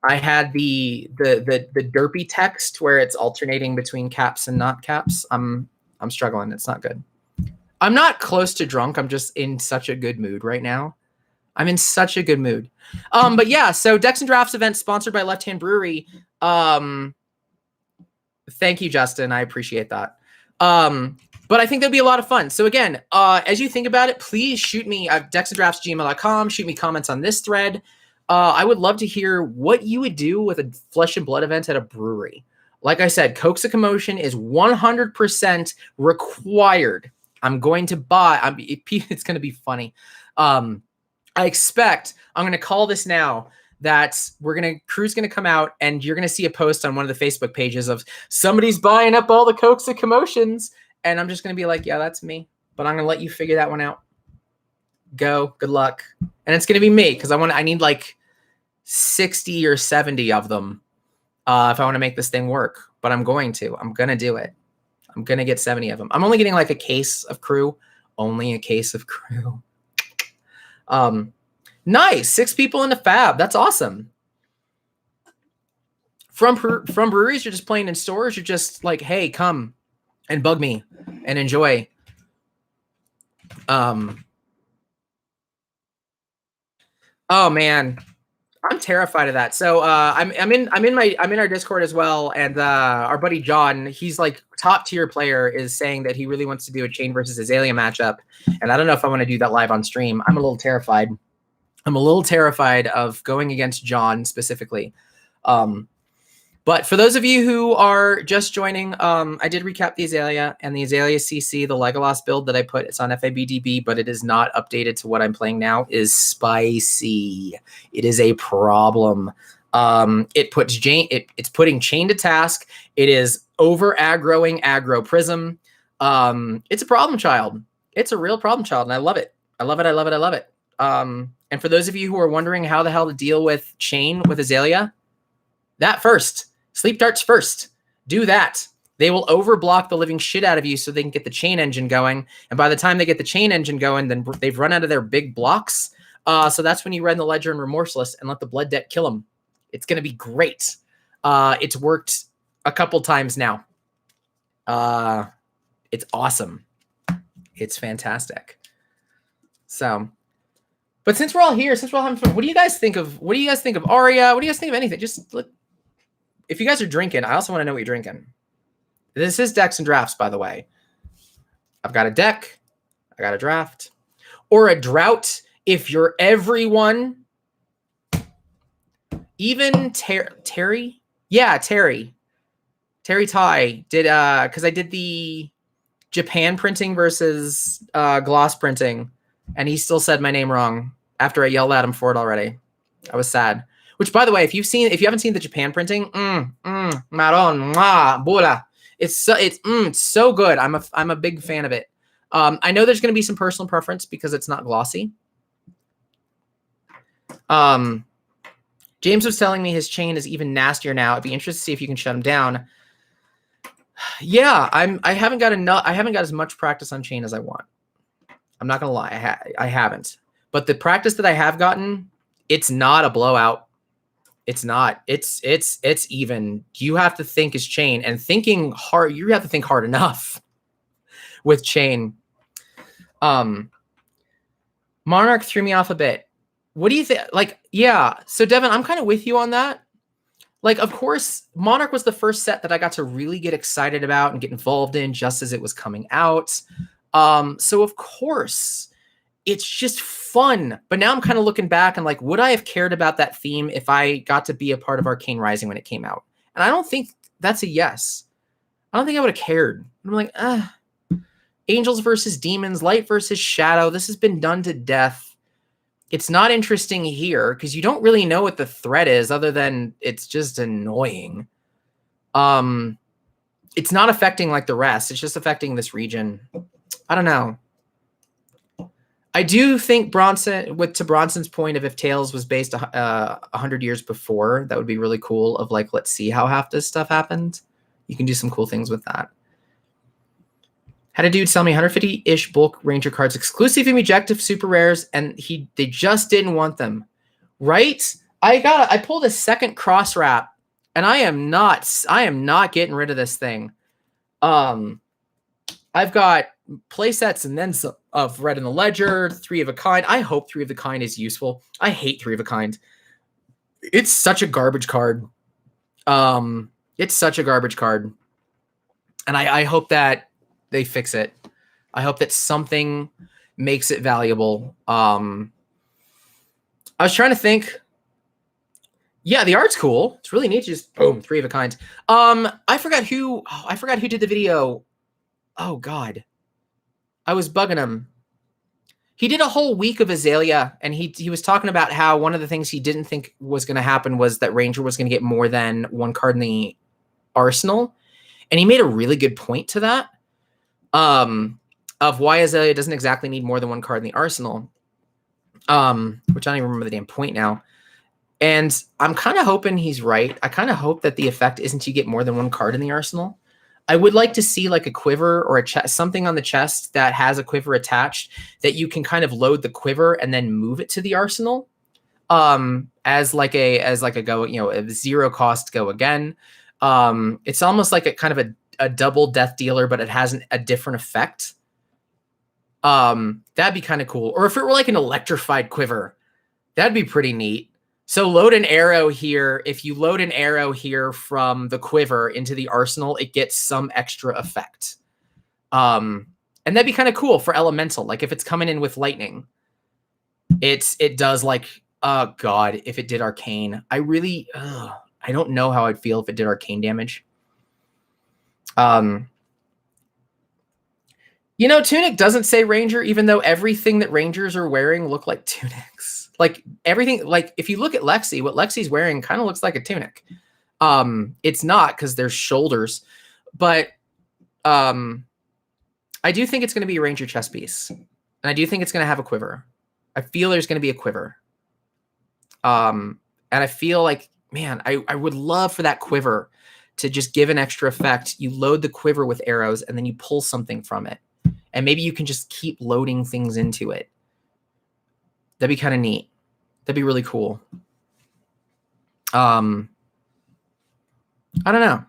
I had the derpy text where it's alternating between caps and not caps. I'm struggling. It's not good. I'm not close to drunk. I'm just in such a good mood right now. I'm in such a good mood. But yeah, so Decks and Drafts event sponsored by Left Hand Brewery. Thank you, Justin. I appreciate that. But I think that'd be a lot of fun. So again, as you think about it, please shoot me at dexanddrafts@gmail.com. Shoot me comments on this thread. I would love to hear what you would do with a Flesh and Blood event at a brewery. Like I said, Coax a Commotion is 100% required. I'm going to buy. It's going to be funny. I expect, I'm going to call this now, that Crew's going to come out and you're going to see a post on one of the Facebook pages of somebody's buying up all the Coax a Commotions. And I'm just going to be like, yeah, that's me. But I'm going to let you figure that one out. Go. Good luck. And it's going to be me because I need like 60 or 70 of them if I want to make this thing work. But I'm going to do it. I'm going to get 70 of them. I'm only getting like a case of Crew. Only a case of Crew. Nice. 6 people in the fab. That's awesome. from breweries, you're just playing in stores. You're just like, hey, come and bug me and enjoy. Oh man, I'm terrified of that. So I'm in our Discord as well, and our buddy John, he's like top tier player, is saying that he really wants to do a Chain versus Azalea matchup, and I don't know if I want to do that live on stream. I'm a little terrified. I'm a little terrified of going against John specifically. But for those of you who are just joining, I did recap the Azalea and the Azalea CC, the Legolas build that I put. It's on FABDB, but it is not updated to what I'm playing now. Is spicy. It is a problem. It puts Jane. It's putting Chain to task. It is over aggroing aggro Prism. It's a problem child. It's a real problem child, and I love it. I love it. I love it. I love it. And for those of you who are wondering how the hell to deal with Chain with Azalea, that first. Sleep darts first. Do that. They will overblock the living shit out of you so they can get the chain engine going. And by the time they get the chain engine going, then they've run out of their big blocks. So that's when you run the Ledger and Remorseless and let the Blood Debt kill them. It's going to be great. It's worked a couple times now. It's awesome. It's fantastic. So, but since we're all here, since we're all having fun, what do you guys think of Aria? What do you guys think of anything? Just look. If you guys are drinking, I also want to know what you're drinking. This is Decks and Drafts, by the way. I've got a deck. I got a draft. Or a drought if you're everyone. Even Terry? Yeah, Terry. Terry Tai did, because I did the Japan printing versus gloss printing, and he still said my name wrong after I yelled at him for it already. I was sad. Which, by the way, if you haven't seen the Japan printing, marron, bola, it's so good. I'm a big fan of it. I know there's going to be some personal preference because it's not glossy. James was telling me his chain is even nastier now. I'd be interested to see if you can shut him down. Yeah, I haven't got as much practice on chain as I want. I'm not gonna lie, I haven't. But the practice that I have gotten, it's not a blowout. It's not. It's even. You have to think as chain, and thinking hard. You have to think hard enough with chain. Monarch threw me off a bit. What do you think? Like, yeah. So Devin, I'm kind of with you on that. Like, of course, Monarch was the first set that I got to really get excited about and get involved in just as it was coming out. So of course, it's just fun. But now I'm kind of looking back and like, would I have cared about that theme if I got to be a part of Arcane Rising when it came out? And I don't think that's a yes. I don't think I would have cared. I'm like, Angels versus Demons, Light versus Shadow. This has been done to death. It's not interesting here because you don't really know what the threat is other than it's just annoying. It's not affecting like the rest. It's just affecting this region. I don't know. I do think to Bronson's point of if Tales was based 100 years before, that would be really cool of like, let's see how half this stuff happened. You can do some cool things with that. Had a dude sell me 150-ish bulk Ranger cards, exclusive objective super rares, and they just didn't want them. Right? I pulled a second cross wrap, and I am not getting rid of this thing. I've got play sets and then some of Red in the Ledger, 3 of a Kind. I hope 3 of the Kind is useful. I hate 3 of a Kind. It's such a garbage card. It's such a garbage card. And I hope that they fix it. I hope that something makes it valuable. I was trying to think. Yeah, the art's cool. It's really neat. Just boom, 3 of a Kind. I forgot who did the video. Oh God. I was bugging him. He did a whole week of Azalea, and he was talking about how one of the things he didn't think was going to happen was that Ranger was going to get more than 1 card in the arsenal. And he made a really good point to that, of why Azalea doesn't exactly need more than 1 card in the arsenal, which I don't even remember the damn point now. And I'm kind of hoping he's right. I kind of hope that the effect isn't you get more than 1 card in the arsenal. I would like to see like a quiver or something on the chest that has a quiver attached that you can kind of load the quiver and then move it to the arsenal. as like a go, a 0 cost go again. It's almost like a kind of a double death dealer, but it has a different effect. That'd be kind of cool. Or if it were like an electrified quiver, that'd be pretty neat. So load an arrow here. If you load an arrow here from the quiver into the arsenal, it gets some extra effect. And that'd be kind of cool for elemental. Like if it's coming in with lightning, it does like, oh God, if it did arcane. I don't know how I'd feel if it did arcane damage. Tunic doesn't say ranger, even though everything that rangers are wearing look like tunics. Like everything, like if you look at Lexi, what Lexi's wearing kind of looks like a tunic. It's not because there's shoulders, but I do think it's going to be a ranger chest piece, and I do think it's going to have a quiver. I feel there's going to be a quiver. And I feel like, man, I would love for that quiver to just give an extra effect. You load the quiver with arrows, and then you pull something from it. And maybe you can just keep loading things into it. That'd be kind of neat. That'd be really cool. I don't know.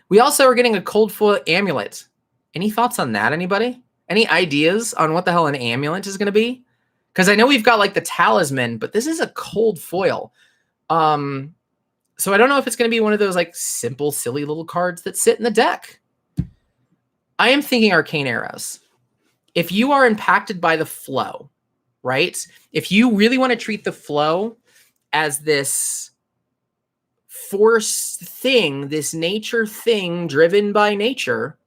We also are getting a cold foil amulet. Any thoughts on that, anybody? Any ideas on what the hell an amulet is going to be? Because I know we've got like the talisman, but this is a cold foil. So I don't know if it's going to be one of those like simple, silly little cards that sit in the deck. I am thinking arcane arrows. If you are impacted by the flow, right? If you really want to treat the flow as this force thing, this nature thing driven by nature,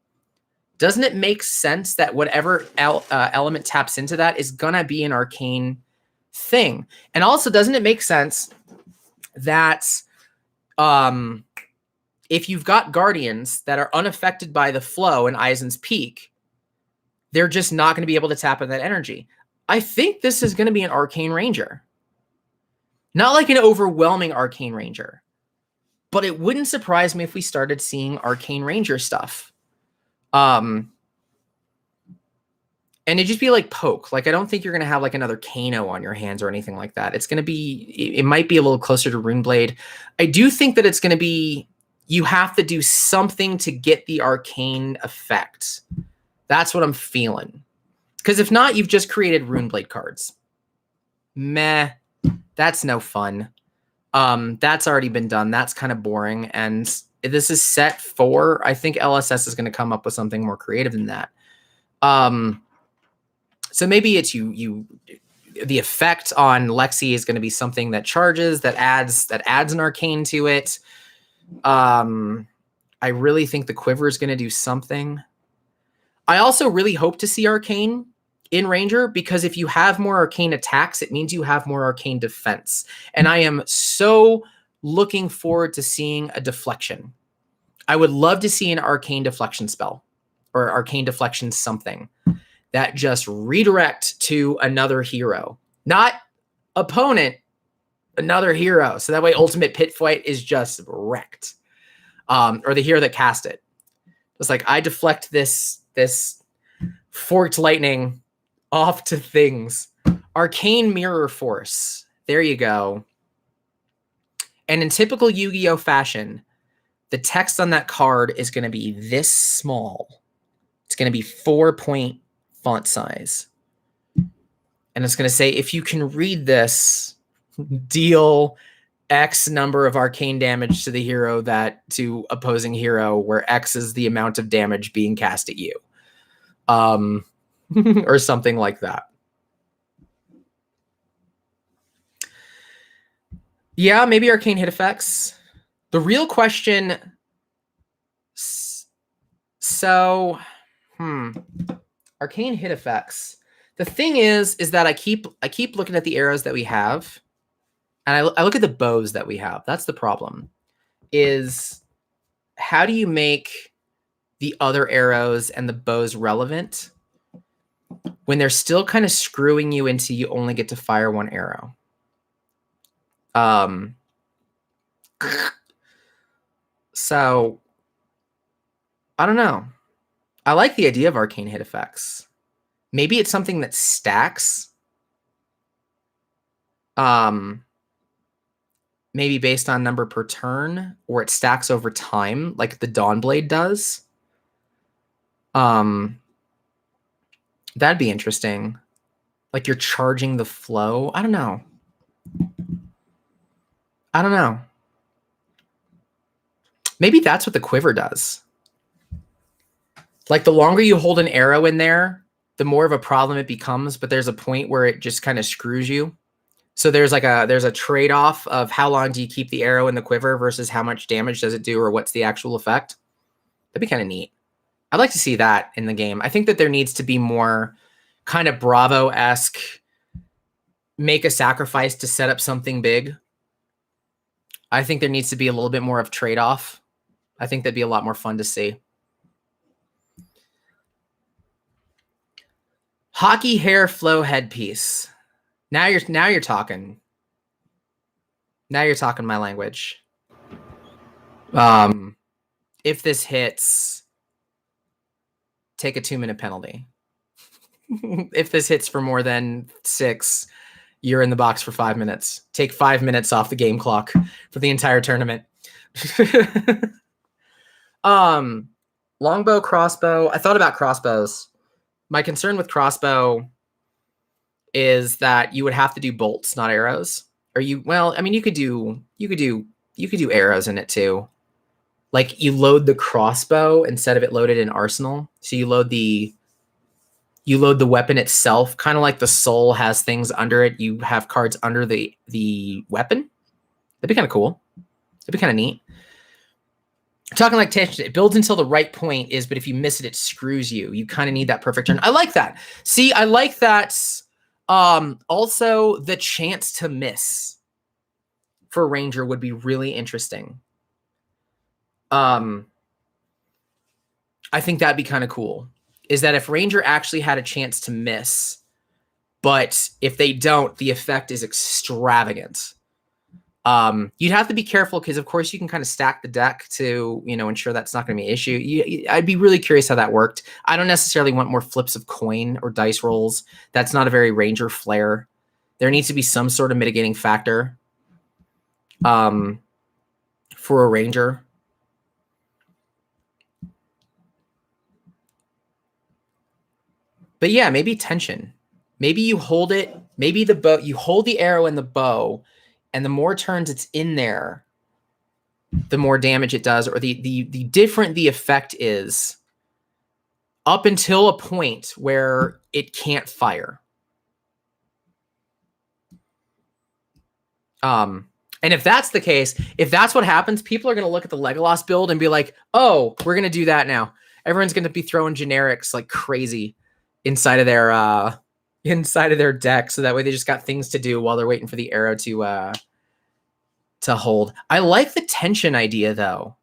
doesn't it make sense that whatever element taps into that is going to be an arcane thing? And also, doesn't it make sense that if you've got guardians that are unaffected by the flow in Eisen's Peak, they're just not going to be able to tap in that energy? I think this is going to be an arcane ranger. Not like an overwhelming arcane ranger, but it wouldn't surprise me if we started seeing arcane ranger stuff. And it'd just be like poke. Like, I don't think you're going to have like another Kano on your hands or anything like that. It's going to be, it might be a little closer to Runeblade. I do think that it's going to be, you have to do something to get the arcane effect. That's what I'm feeling. Because if not, you've just created Runeblade cards. Meh. That's no fun. That's already been done. That's kind of boring. And this is set 4. I think LSS is going to come up with something more creative than that. So maybe it's the effect on Lexi is going to be something that charges, that adds an arcane to it. I really think the quiver is going to do something. I also really hope to see arcane in Ranger, because if you have more arcane attacks, it means you have more arcane defense. And I am so looking forward to seeing a deflection. I would love to see an arcane deflection spell or arcane deflection something that just redirect to another hero, not opponent, another hero. So that way ultimate pit fight is just wrecked. Or the hero that cast it. It's like, I deflect this forked lightning off to things. Arcane Mirror Force. There you go. And in typical Yu-Gi-Oh fashion, the text on that card is going to be this small. It's going to be 4-point font size. And it's going to say, if you can read this, deal X number of arcane damage to the hero to opposing hero, where X is the amount of damage being cast at you. Or something like that. Yeah, maybe arcane hit effects. The real question, arcane hit effects. The thing is that I keep looking at the arrows that we have, and I look at the bows that we have. That's the problem. Is how do you make the other arrows and the bows relevant when they're still kind of screwing you into you only get to fire one arrow? So I don't know. I like the idea of arcane hit effects. Maybe it's something that stacks. maybe based on number per turn, or it stacks over time, like the Dawnblade does. That'd be interesting. Like you're charging the flow. I don't know. Maybe that's what the quiver does. Like the longer you hold an arrow in there, the more of a problem it becomes, but there's a point where it just kind of screws you. So there's a trade-off of how long do you keep the arrow in the quiver versus how much damage does it do, or what's the actual effect. That'd be kind of neat. I'd like to see that in the game. I think that there needs to be more kind of Bravo-esque, make a sacrifice to set up something big. I think there needs to be a little bit more of trade-off. I think that'd be a lot more fun to see. Hockey hair flow headpiece. Now you're talking. Now you're talking my language. If this hits, take a 2-minute penalty. If this hits for more than 6, you're in the box for 5 minutes. Take 5 minutes off the game clock for the entire tournament. Longbow, crossbow. I thought about crossbows. My concern with crossbow is that you would have to do bolts, not arrows. Or you could do arrows in it too. Like you load the crossbow instead of it loaded in arsenal. So you load the weapon itself, kind of like the soul has things under it. You have cards under the weapon. That'd be kind of cool. That'd be kind of neat. Talking like tension, it builds until the right point is, but if you miss it, it screws you. You kind of need that perfect turn. I like that. See, I like that. Also, the chance to miss for Ranger would be really interesting. I think that'd be kind of cool. Is that if Ranger actually had a chance to miss, but if they don't, the effect is extravagant. You'd have to be careful because, of course, you can kind of stack the deck to, ensure that's not going to be an issue. I'd be really curious how that worked. I don't necessarily want more flips of coin or dice rolls. That's not a very Ranger flair. There needs to be some sort of mitigating factor for a Ranger. But yeah, maybe tension. Maybe you hold it. Maybe the bow. You hold the arrow in the bow, and the more turns it's in there, the more damage it does, or the different the effect is, up until a point where it can't fire. And if that's the case, if that's what happens, people are going to look at the Legolas build and be like, "Oh, we're going to do that now." Everyone's going to be throwing generics like crazy inside of their deck, so that way they just got things to do while they're waiting for the arrow to hold. I like the tension idea though.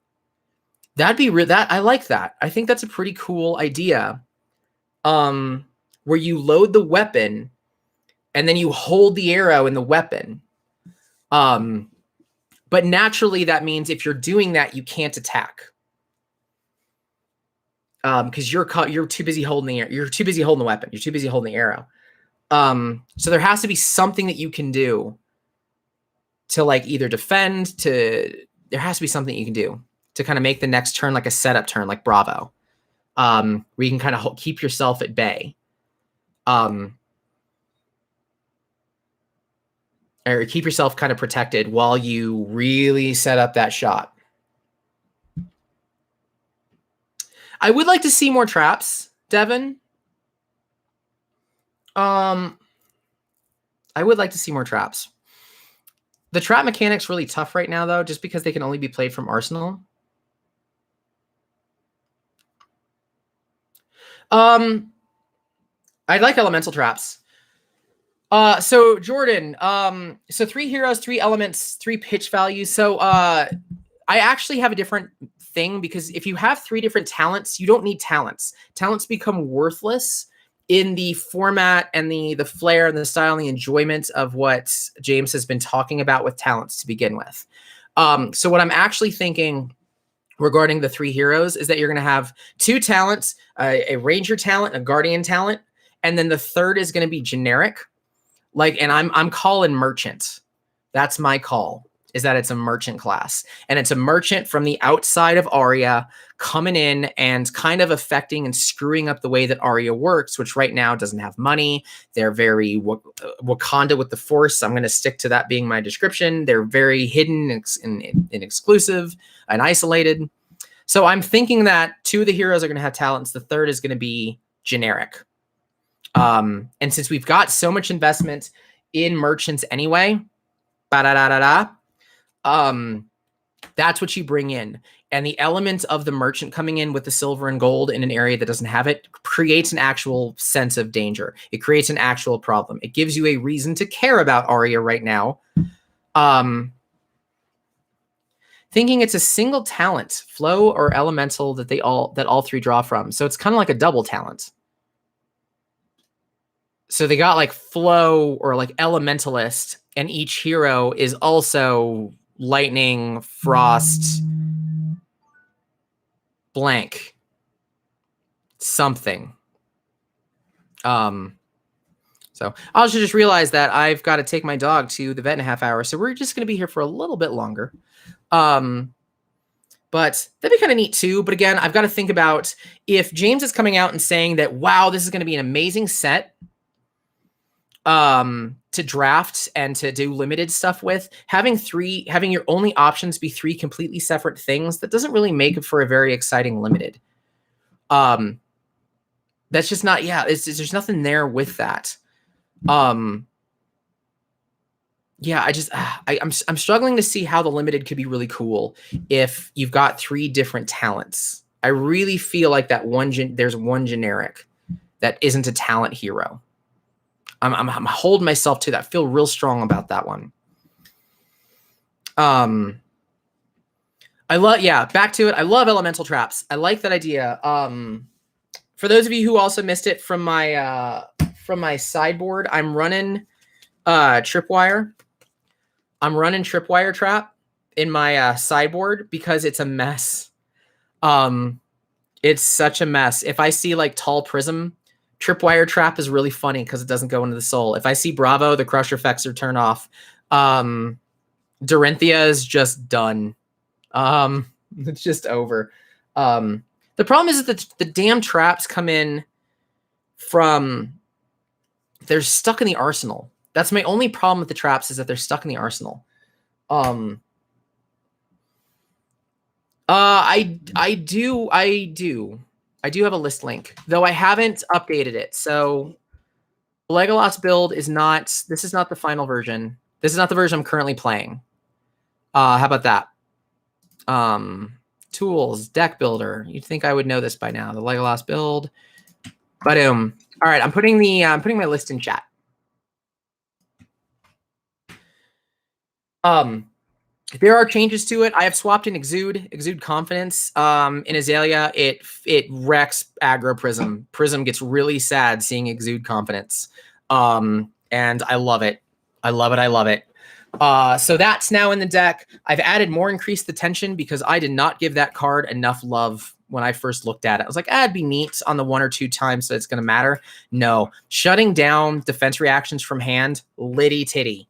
That'd be I like that. I think that's a pretty cool idea. Where you load the weapon and then you hold the arrow in the weapon. But naturally that means if you're doing that, you can't attack. Because you're too busy holding you're too busy holding the weapon. You're too busy holding the arrow. So there has to be something that you can do to like either defend there has to be something you can do to kind of make the next turn like a setup turn, like Bravo, where you can kind of keep yourself at bay. Or keep yourself kind of protected while you really set up that shot. I would like to see more traps, Devin. I would like to see more traps. The trap mechanic's really tough right now, though, just because they can only be played from Arsenal. I'd like elemental traps. So Jordan, so 3 heroes, 3 elements, 3 pitch values. So I actually have a different thing, because if you have 3 different talents, you don't need talents. Talents become worthless in the format and the flair and the style and the enjoyment of what James has been talking about with talents to begin with. So what I'm actually thinking regarding the 3 heroes is that you're going to have 2 talents, a ranger talent, a guardian talent, and then the third is going to be generic. And I'm calling merchant. That's my call, is that it's a merchant class. And it's a merchant from the outside of Aria coming in and kind of affecting and screwing up the way that Aria works, which right now doesn't have money. They're very Wakanda with the Force. I'm going to stick to that being my description. They're very hidden and exclusive and isolated. So I'm thinking that 2 of the heroes are going to have talents. The third is going to be generic. And since we've got so much investment in merchants anyway, that's what you bring in. And the element of the merchant coming in with the silver and gold in an area that doesn't have it creates an actual sense of danger. It creates an actual problem. It gives you a reason to care about Aria right now. Thinking it's a single talent, flow or elemental, that all 3 draw from. So it's kind of like a double talent. So they got like flow or like elementalist, and each hero is also lightning, frost, blank, something. So I also just realized that I've got to take my dog to the vet in a half hour. So we're just going to be here for a little bit longer. But that'd be kind of neat too. But again, I've got to think about if James is coming out and saying that, wow, this is going to be an amazing set to draft and to do limited stuff with, having your only options be 3 completely separate things, that doesn't really make it for a very exciting limited. That's just not, there's nothing there with that. Yeah, I'm struggling to see how the limited could be really cool if you've got 3 different talents. I really feel like that there's one generic that isn't a talent hero. I'm holding myself to that. I feel real strong about that one. Back to it. I love elemental traps. I like that idea. For those of you who also missed it from my sideboard, I'm running tripwire. I'm running tripwire trap in my sideboard because it's a mess. It's such a mess. If I see like tall prism, tripwire trap is really funny because it doesn't go into the soul. If I see Bravo, the crush effects are turned off. Dorinthia is just done. It's just over. The problem is that the damn traps come in from, they're stuck in the arsenal. That's my only problem with the traps, is that they're stuck in the arsenal. I do have a list link, though I haven't updated it. So Legolas build this is not the final version. This is not the version I'm currently playing. How about that? Tools, deck builder. You'd think I would know this by now. The Legolas build. All right, I'm putting my list in chat. There are changes to it. I have swapped in Exude Confidence. In Azalea, it wrecks aggro Prism. Prism gets really sad seeing Exude Confidence. And I love it. I love it. So that's now in the deck. I've added more Increase the Tension because I did not give that card enough love when I first looked at it. I was like, it'd be neat on the 1 or 2 times that it's going to matter. No. Shutting down defense reactions from hand, litty titty.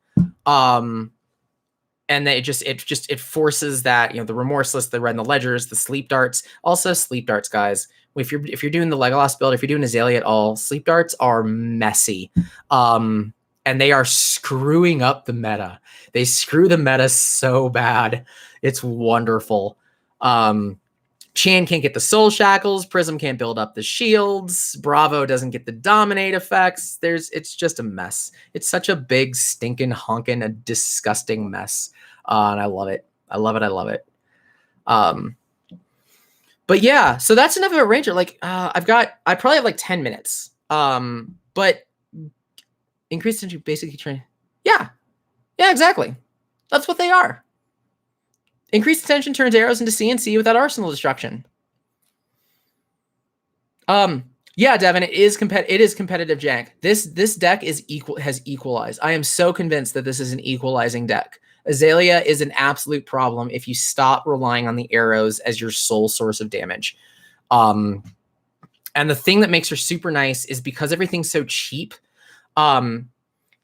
And it forces that, the Remorseless, the Red and the Ledgers, the Sleep Darts. Also Sleep Darts, guys. If you're doing the Legolas build, if you're doing Azalea at all, Sleep Darts are messy. And they are screwing up the meta. They screw the meta so bad. It's wonderful. Chan can't get the Soul Shackles. Prism can't build up the shields. Bravo doesn't get the Dominate effects. It's just a mess. It's such a big, stinking, honking, a disgusting mess. And I love it. I love it. But yeah, so that's enough of a ranger. Like, I probably have like 10 minutes. But increased tension basically train. Yeah, exactly. That's what they are. Increased tension turns arrows into CNC without arsenal destruction. Yeah, Devin, it is competitive jank. This deck has equalized. I am so convinced that this is an equalizing deck. Azalea is an absolute problem if you stop relying on the arrows as your sole source of damage. And the thing that makes her super nice is because everything's so cheap.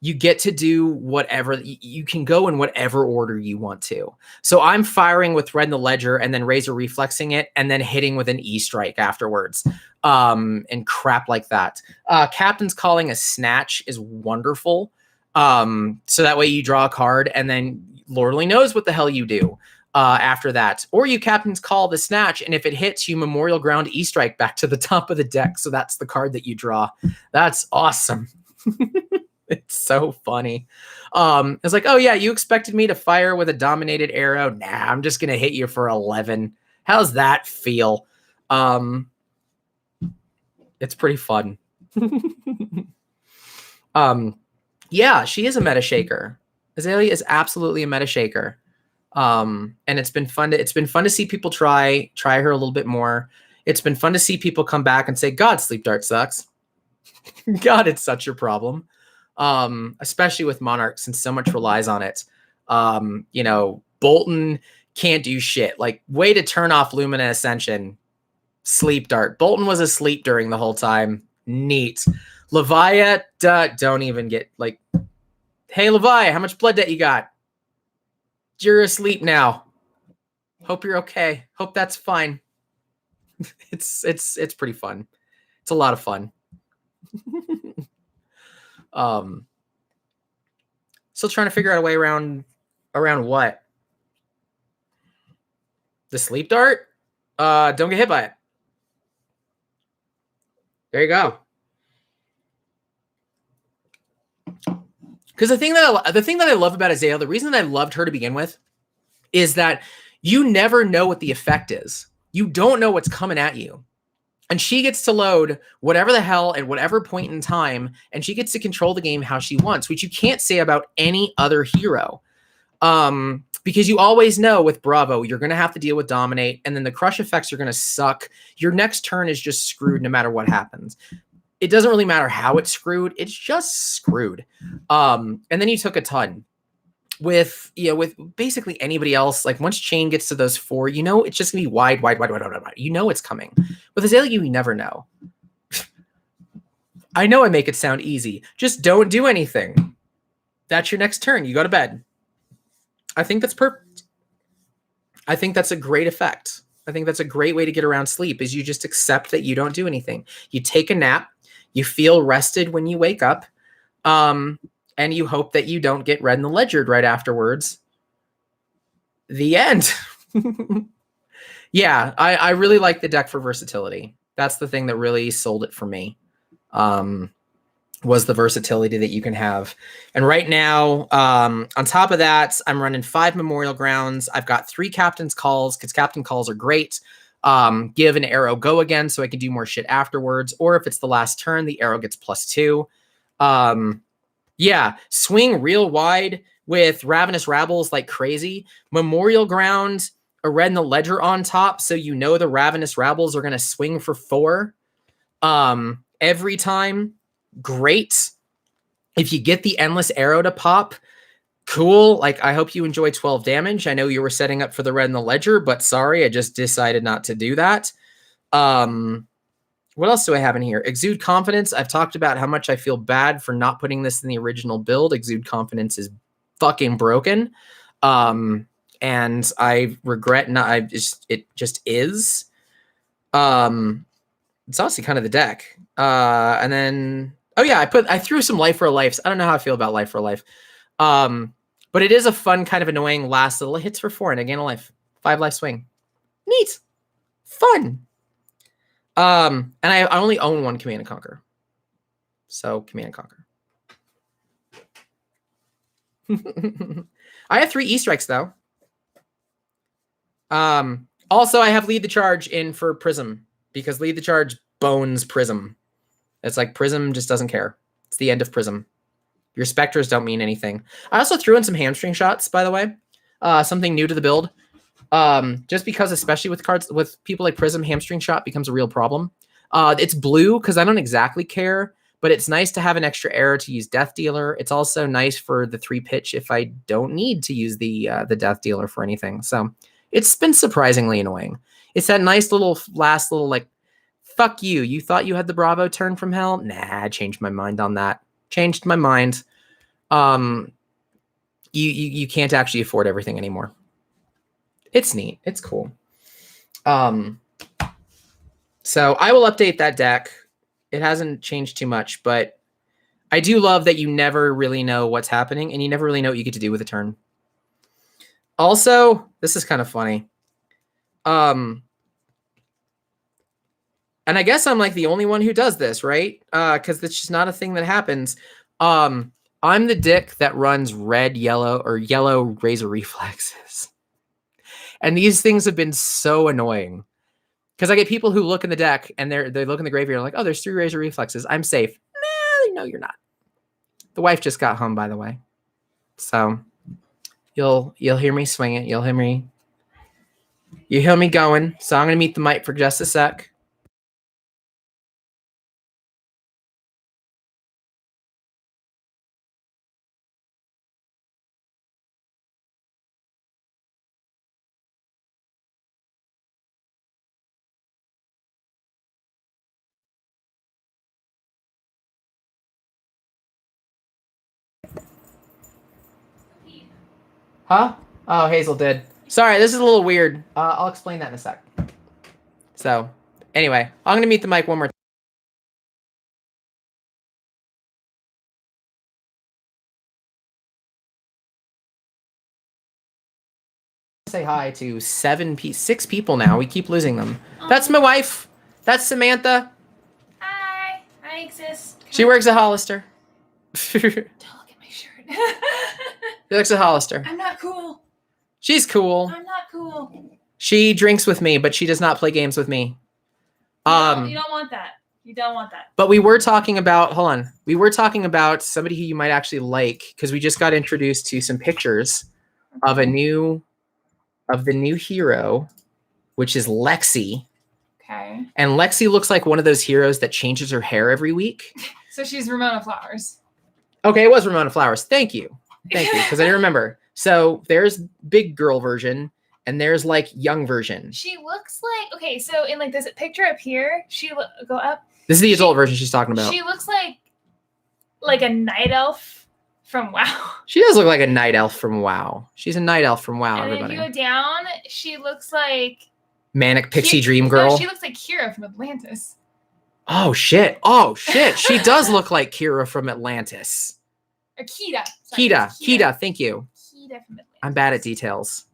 you get to do whatever. You can go in whatever order you want to. So I'm firing with Red in the Ledger and then Razor reflexing it and then hitting with an E strike afterwards. And crap like that. Captain's Calling a Snatch is wonderful. So that way you draw a card and then Lord only knows what the hell you do after that. Or you Captain's Call the Snatch, and if it hits, you Memorial Ground E strike back to the top of the deck. So that's the card that you draw. That's awesome. It's so funny. It's like, oh yeah, you expected me to fire with a dominated arrow? Nah, I'm just gonna hit you for 11. How's that feel? It's pretty fun. Yeah, she is a meta shaker. Azalea is absolutely a meta shaker. And it's been fun to see people try her a little bit more. It's been fun to see people come back and say, God, Sleep Dart sucks. God, it's such a problem. Especially with Monarch, since so much relies on it. You know, Bolton can't do shit. Like, way to turn off Lumina Ascension. Sleep Dart. Bolton was asleep during the whole time. Neat. Levia, don't even get, like, hey, Levia, how much blood debt you got? You're asleep now. Hope you're okay. Hope that's fine. It's pretty fun. It's a lot of fun. Still trying to figure out a way around what? The Sleep Dart? Don't get hit by it. There you go. Because the thing that I love about Azalea, the reason that I loved her to begin with, is that you never know what the effect is. You don't know what's coming at you. And she gets to load whatever the hell at whatever point in time, and she gets to control the game how she wants, which you can't say about any other hero. Because you always know with Bravo, you're going to have to deal with Dominate, and then the crush effects are going to suck. Your next turn is just screwed no matter what happens. It doesn't really matter how it's screwed. It's just screwed. And then you took a ton. With basically anybody else, like once Chain gets to those 4, you know it's just gonna be wide. You know it's coming. With Azalea, you never know. I know I make it sound easy. Just don't do anything. That's your next turn. You go to bed. I think that's perfect. I think that's a great effect. I think that's a great way to get around sleep, is you just accept that you don't do anything. You take a nap. You feel rested when you wake up. And you hope that you don't get Red in the Ledger right afterwards. The end. Yeah, I really like the deck for versatility. That's the thing that really sold it for me. Was the versatility that you can have. And right now, on top of that, I'm running 5 Memorial Grounds. I've got 3 Captain's Calls, because Captain Calls are great. Give an arrow go again so I can do more shit afterwards. Or if it's the last turn, the arrow gets +2. Yeah, swing real wide with Ravenous Rabbles like crazy. Memorial Ground, a Red in the Ledger on top, so you know the Ravenous Rabbles are going to swing for 4 every time. Great. If you get the Endless Arrow to pop, cool. Like, I hope you enjoy 12 damage. I know you were setting up for the Red in the Ledger, but sorry, I just decided not to do that. What else do I have in here? Exude Confidence. I've talked about how much I feel bad for not putting this in the original build. Exude Confidence is fucking broken. And I regret not, it just is. It's honestly kind of the deck. And then, oh yeah, I threw some Life for a Life. I don't know how I feel about Life for a Life. But it is a fun, kind of annoying last little hits for 4 and a gain a life. 5 life swing. Neat. Fun. And I only own 1 Command and Conquer. So Command and Conquer. I have 3 E-Strikes though. Also I have Lead the Charge in for Prism, because Lead the Charge bones Prism. It's like Prism just doesn't care. It's the end of Prism. Your Spectres don't mean anything. I also threw in some Hamstring Shots, by the way. Something new to the build. Just because, especially with cards with people like Prism, Hamstring Shot becomes a real problem. It's blue because I don't exactly care, but it's nice to have an extra arrow to use Death Dealer. It's also nice for the 3 pitch if I don't need to use the Death Dealer for anything. So it's been surprisingly annoying. It's that nice little last little like, fuck you. You thought you had the Bravo turn from hell? Nah, I changed my mind on that. Changed my mind. You can't actually afford everything anymore. It's neat. It's cool. So I will update that deck. It hasn't changed too much, but I do love that you never really know what's happening and you never really know what you get to do with a turn. Also, this is kind of funny. And I guess I'm like the only one who does this, right? Because it's just not a thing that happens. I'm the dick that runs red, yellow, or yellow razor reflexes. And these things have been so annoying. Because I get people who look in the deck and they look in the graveyard and like, oh, there's 3 razor reflexes. I'm safe. Nah, no, you're not. The wife just got home, by the way. So you'll hear me swing it. You hear me going. So I'm gonna mute the mic for just a sec. Huh? Oh, Hazel did. Sorry, this is a little weird. I'll explain that in a sec. So, anyway, I'm going to mute the mic one more time. Say hi to 6 people now. We keep losing them. Aww. That's my wife. That's Samantha. Hi. I exist. She works at Hollister. Don't look at my shirt. She works at Hollister. I'm not cool. She's cool. I'm not cool. She drinks with me, but she does not play games with me. No, you don't want that. You don't want that. But we were talking about, hold on. We were talking about somebody who you might actually like because we just got introduced to some pictures of the new hero, which is Lexi. Okay. And Lexi looks like one of those heroes that changes her hair every week. So she's Ramona Flowers. Okay, it was Ramona Flowers. Thank you. Thank you, because I didn't remember. So there's big girl version, and there's like young version. She looks like, okay, so in like this picture up here, go up. This is the adult version she's talking about. She looks like a night elf from WoW. She does look like a night elf from WoW. She's a night elf from WoW, and everybody. If you go down, she looks like Manic Pixie Dream Girl. No, she looks like Kira from Atlantis. Oh shit. Oh shit. She does look like Kira from Atlantis. Or Kita. Sorry, Kita, thank you. Kita from Atlantis. I'm bad at details.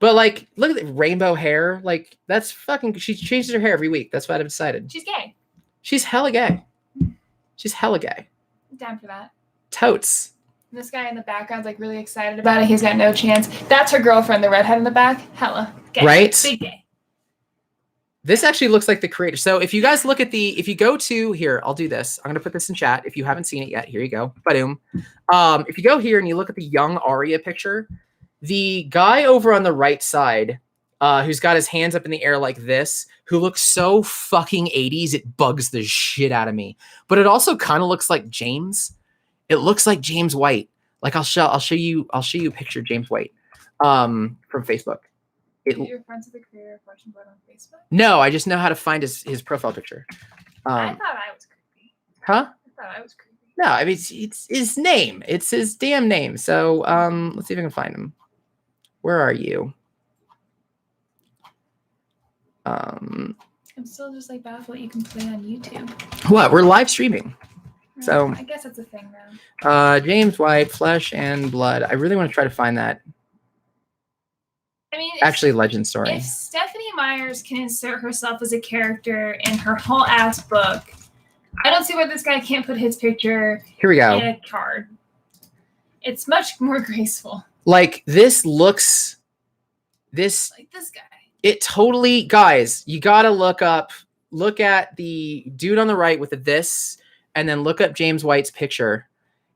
But like, look at the rainbow hair. Like, that's fucking, she changes her hair every week. That's what I've decided. She's gay. She's hella gay. She's hella gay. I'm down for that. Totes. And this guy in the background's like really excited about it. He's got no chance. That's her girlfriend, the redhead in the back. Hella gay. Right? Big gay. This actually looks like the creator. So if you guys look at if you go to here, I'll do this. I'm going to put this in chat. If you haven't seen it yet, here you go. Boom. If you go here and you look at the young Aria picture, the guy over on the right side, who's got his hands up in the air like this, who looks so fucking 80s, it bugs the shit out of me. But it also kind of looks like James. It looks like James White. Like I'll show you a picture of James White from Facebook. You're friends with the creator of Flesh and Blood on Facebook? No, I just know how to find his profile picture. I thought I was creepy. Huh? I thought I was creepy. No, I mean it's his name. It's his damn name. So let's see if I can find him. Where are you? I'm still just like baffled you can play on YouTube. What? We're live streaming. So I guess that's a thing now. James White, Flesh and Blood. I really want to try to find that. I mean, actually, legend story. If Stephanie Myers can insert herself as a character in her whole ass book, I don't see why this guy can't put his picture here we go in a card. It's much more graceful. Like this looks, like this guy. It totally, guys. You gotta look at the dude on the right with this, and then look up James White's picture,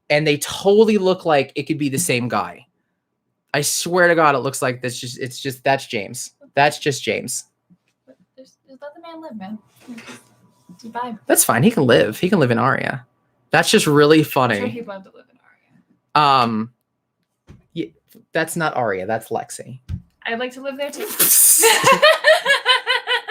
and they totally look like it could be the same guy. I swear to God, it looks like this. That's James. That's just James. Just let the man live, man. It's a vibe. That's fine. He can live. He can live in Aria. That's just really funny. I'm sure he'd love to live in Aria. Yeah, that's not Aria. That's Lexi. I'd like to live there too.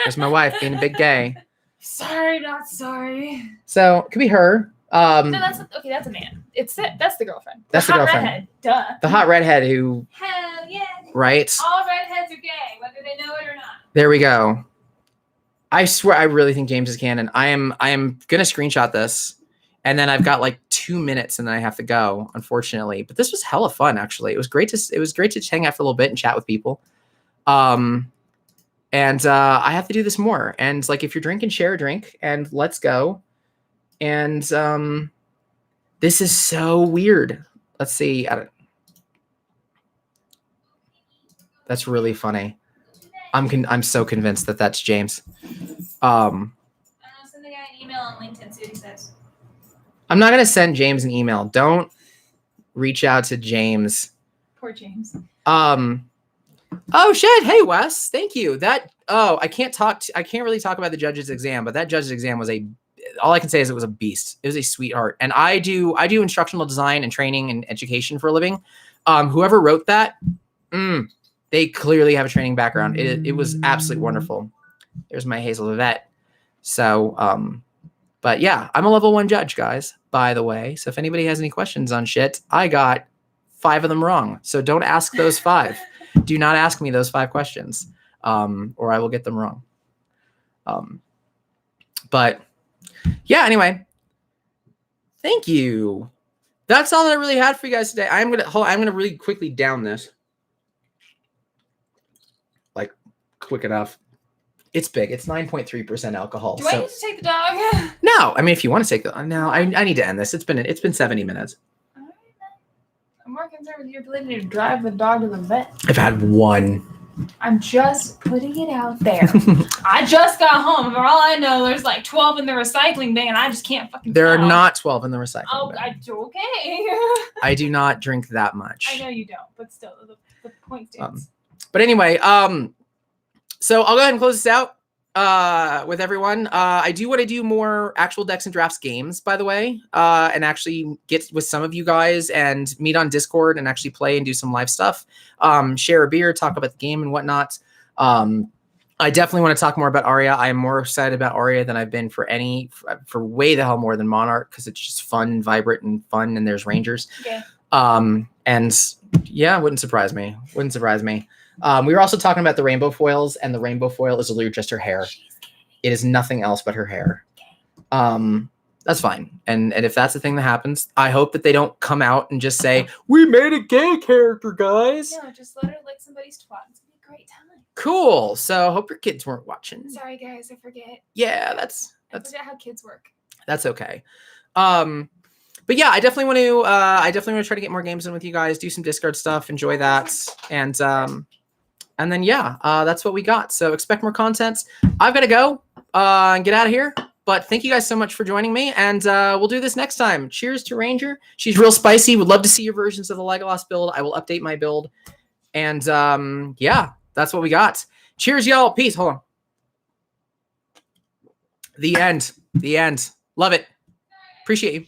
There's my wife being a big gay. Sorry, not sorry. So it could be her. No, that's okay. That's a man. That's the girlfriend. That's the hot girlfriend. Redhead. Duh. The hot redhead who, Hell yeah. right? All redheads are gay, whether they know it or not. There we go. I swear, I really think James is canon. I am gonna screenshot this, and then I've got like 2 minutes, and then I have to go, unfortunately. But this was hella fun, actually. It was great to hang out for a little bit and chat with people. And I have to do this more. And like, if you're drinking, share a drink, and let's go. And this is so weird. Let's see. That's really funny. I'm so convinced that that's James. I'll send the guy an email on LinkedIn, see what he says. I'm not gonna send James an email. Don't reach out to James. Poor James. Oh shit! Hey Wes, thank you. I can't really talk about the judge's exam, but that judge's exam was all I can say is it was a beast. It was a sweetheart. And I do instructional design and training and education for a living. Whoever wrote that, they clearly have a training background. It was absolutely wonderful. There's my Hazel Yvette. So, but yeah, I'm a level 1 judge, guys, by the way. So if anybody has any questions on shit, I got 5 of them wrong. So don't ask those 5. Do not ask me those 5 questions, or I will get them wrong. But yeah, anyway, thank you. That's all that I really had for you guys today. I'm gonna really quickly down this. Like, quick enough. It's big. It's 9.3% alcohol. Do I need to take the dog? No, I mean, if you want to take the, no, I need to end this. It's been 70 minutes. All right, I'm more concerned with your ability to drive the dog to the vet. I've had one. I'm just putting it out there. I just got home. For all I know, there's like 12 in the recycling bin, and I just can't fucking There tell. are not 12 in the recycling bin. Okay. I do not drink that much. I know you don't, but still, the point stands. But anyway, so I'll go ahead and close this out with everyone. I do want to do more actual Decks and Drafts games, by the way, and actually get with some of you guys and meet on Discord and actually play and do some live stuff. Share a beer, talk about the game and whatnot. I definitely want to talk more about Aria. I am more excited about Aria than I've been for way the hell more than Monarch, because it's just fun and vibrant and fun, and there's Rangers. Okay. And yeah, wouldn't surprise me. We were also talking about the rainbow foils, and the rainbow foil is literally just her hair. It is nothing else but her hair. That's fine. And if that's the thing that happens, I hope that they don't come out and just say, we made a gay character, guys. No, just let her lick somebody's twat. It's gonna be a great time. Cool. So hope your kids weren't watching. Sorry, guys, I forget. Yeah, I forget how kids work. That's okay. But yeah, I definitely want to try to get more games in with you guys, do some Discord stuff, enjoy that. And then, yeah, that's what we got. So expect more content. I've got to go and get out of here. But thank you guys so much for joining me. And we'll do this next time. Cheers to Ranger. She's real spicy. Would love to see your versions of the Legolas build. I will update my build. And yeah, that's what we got. Cheers, y'all. Peace. Hold on. The end. Love it. Appreciate you.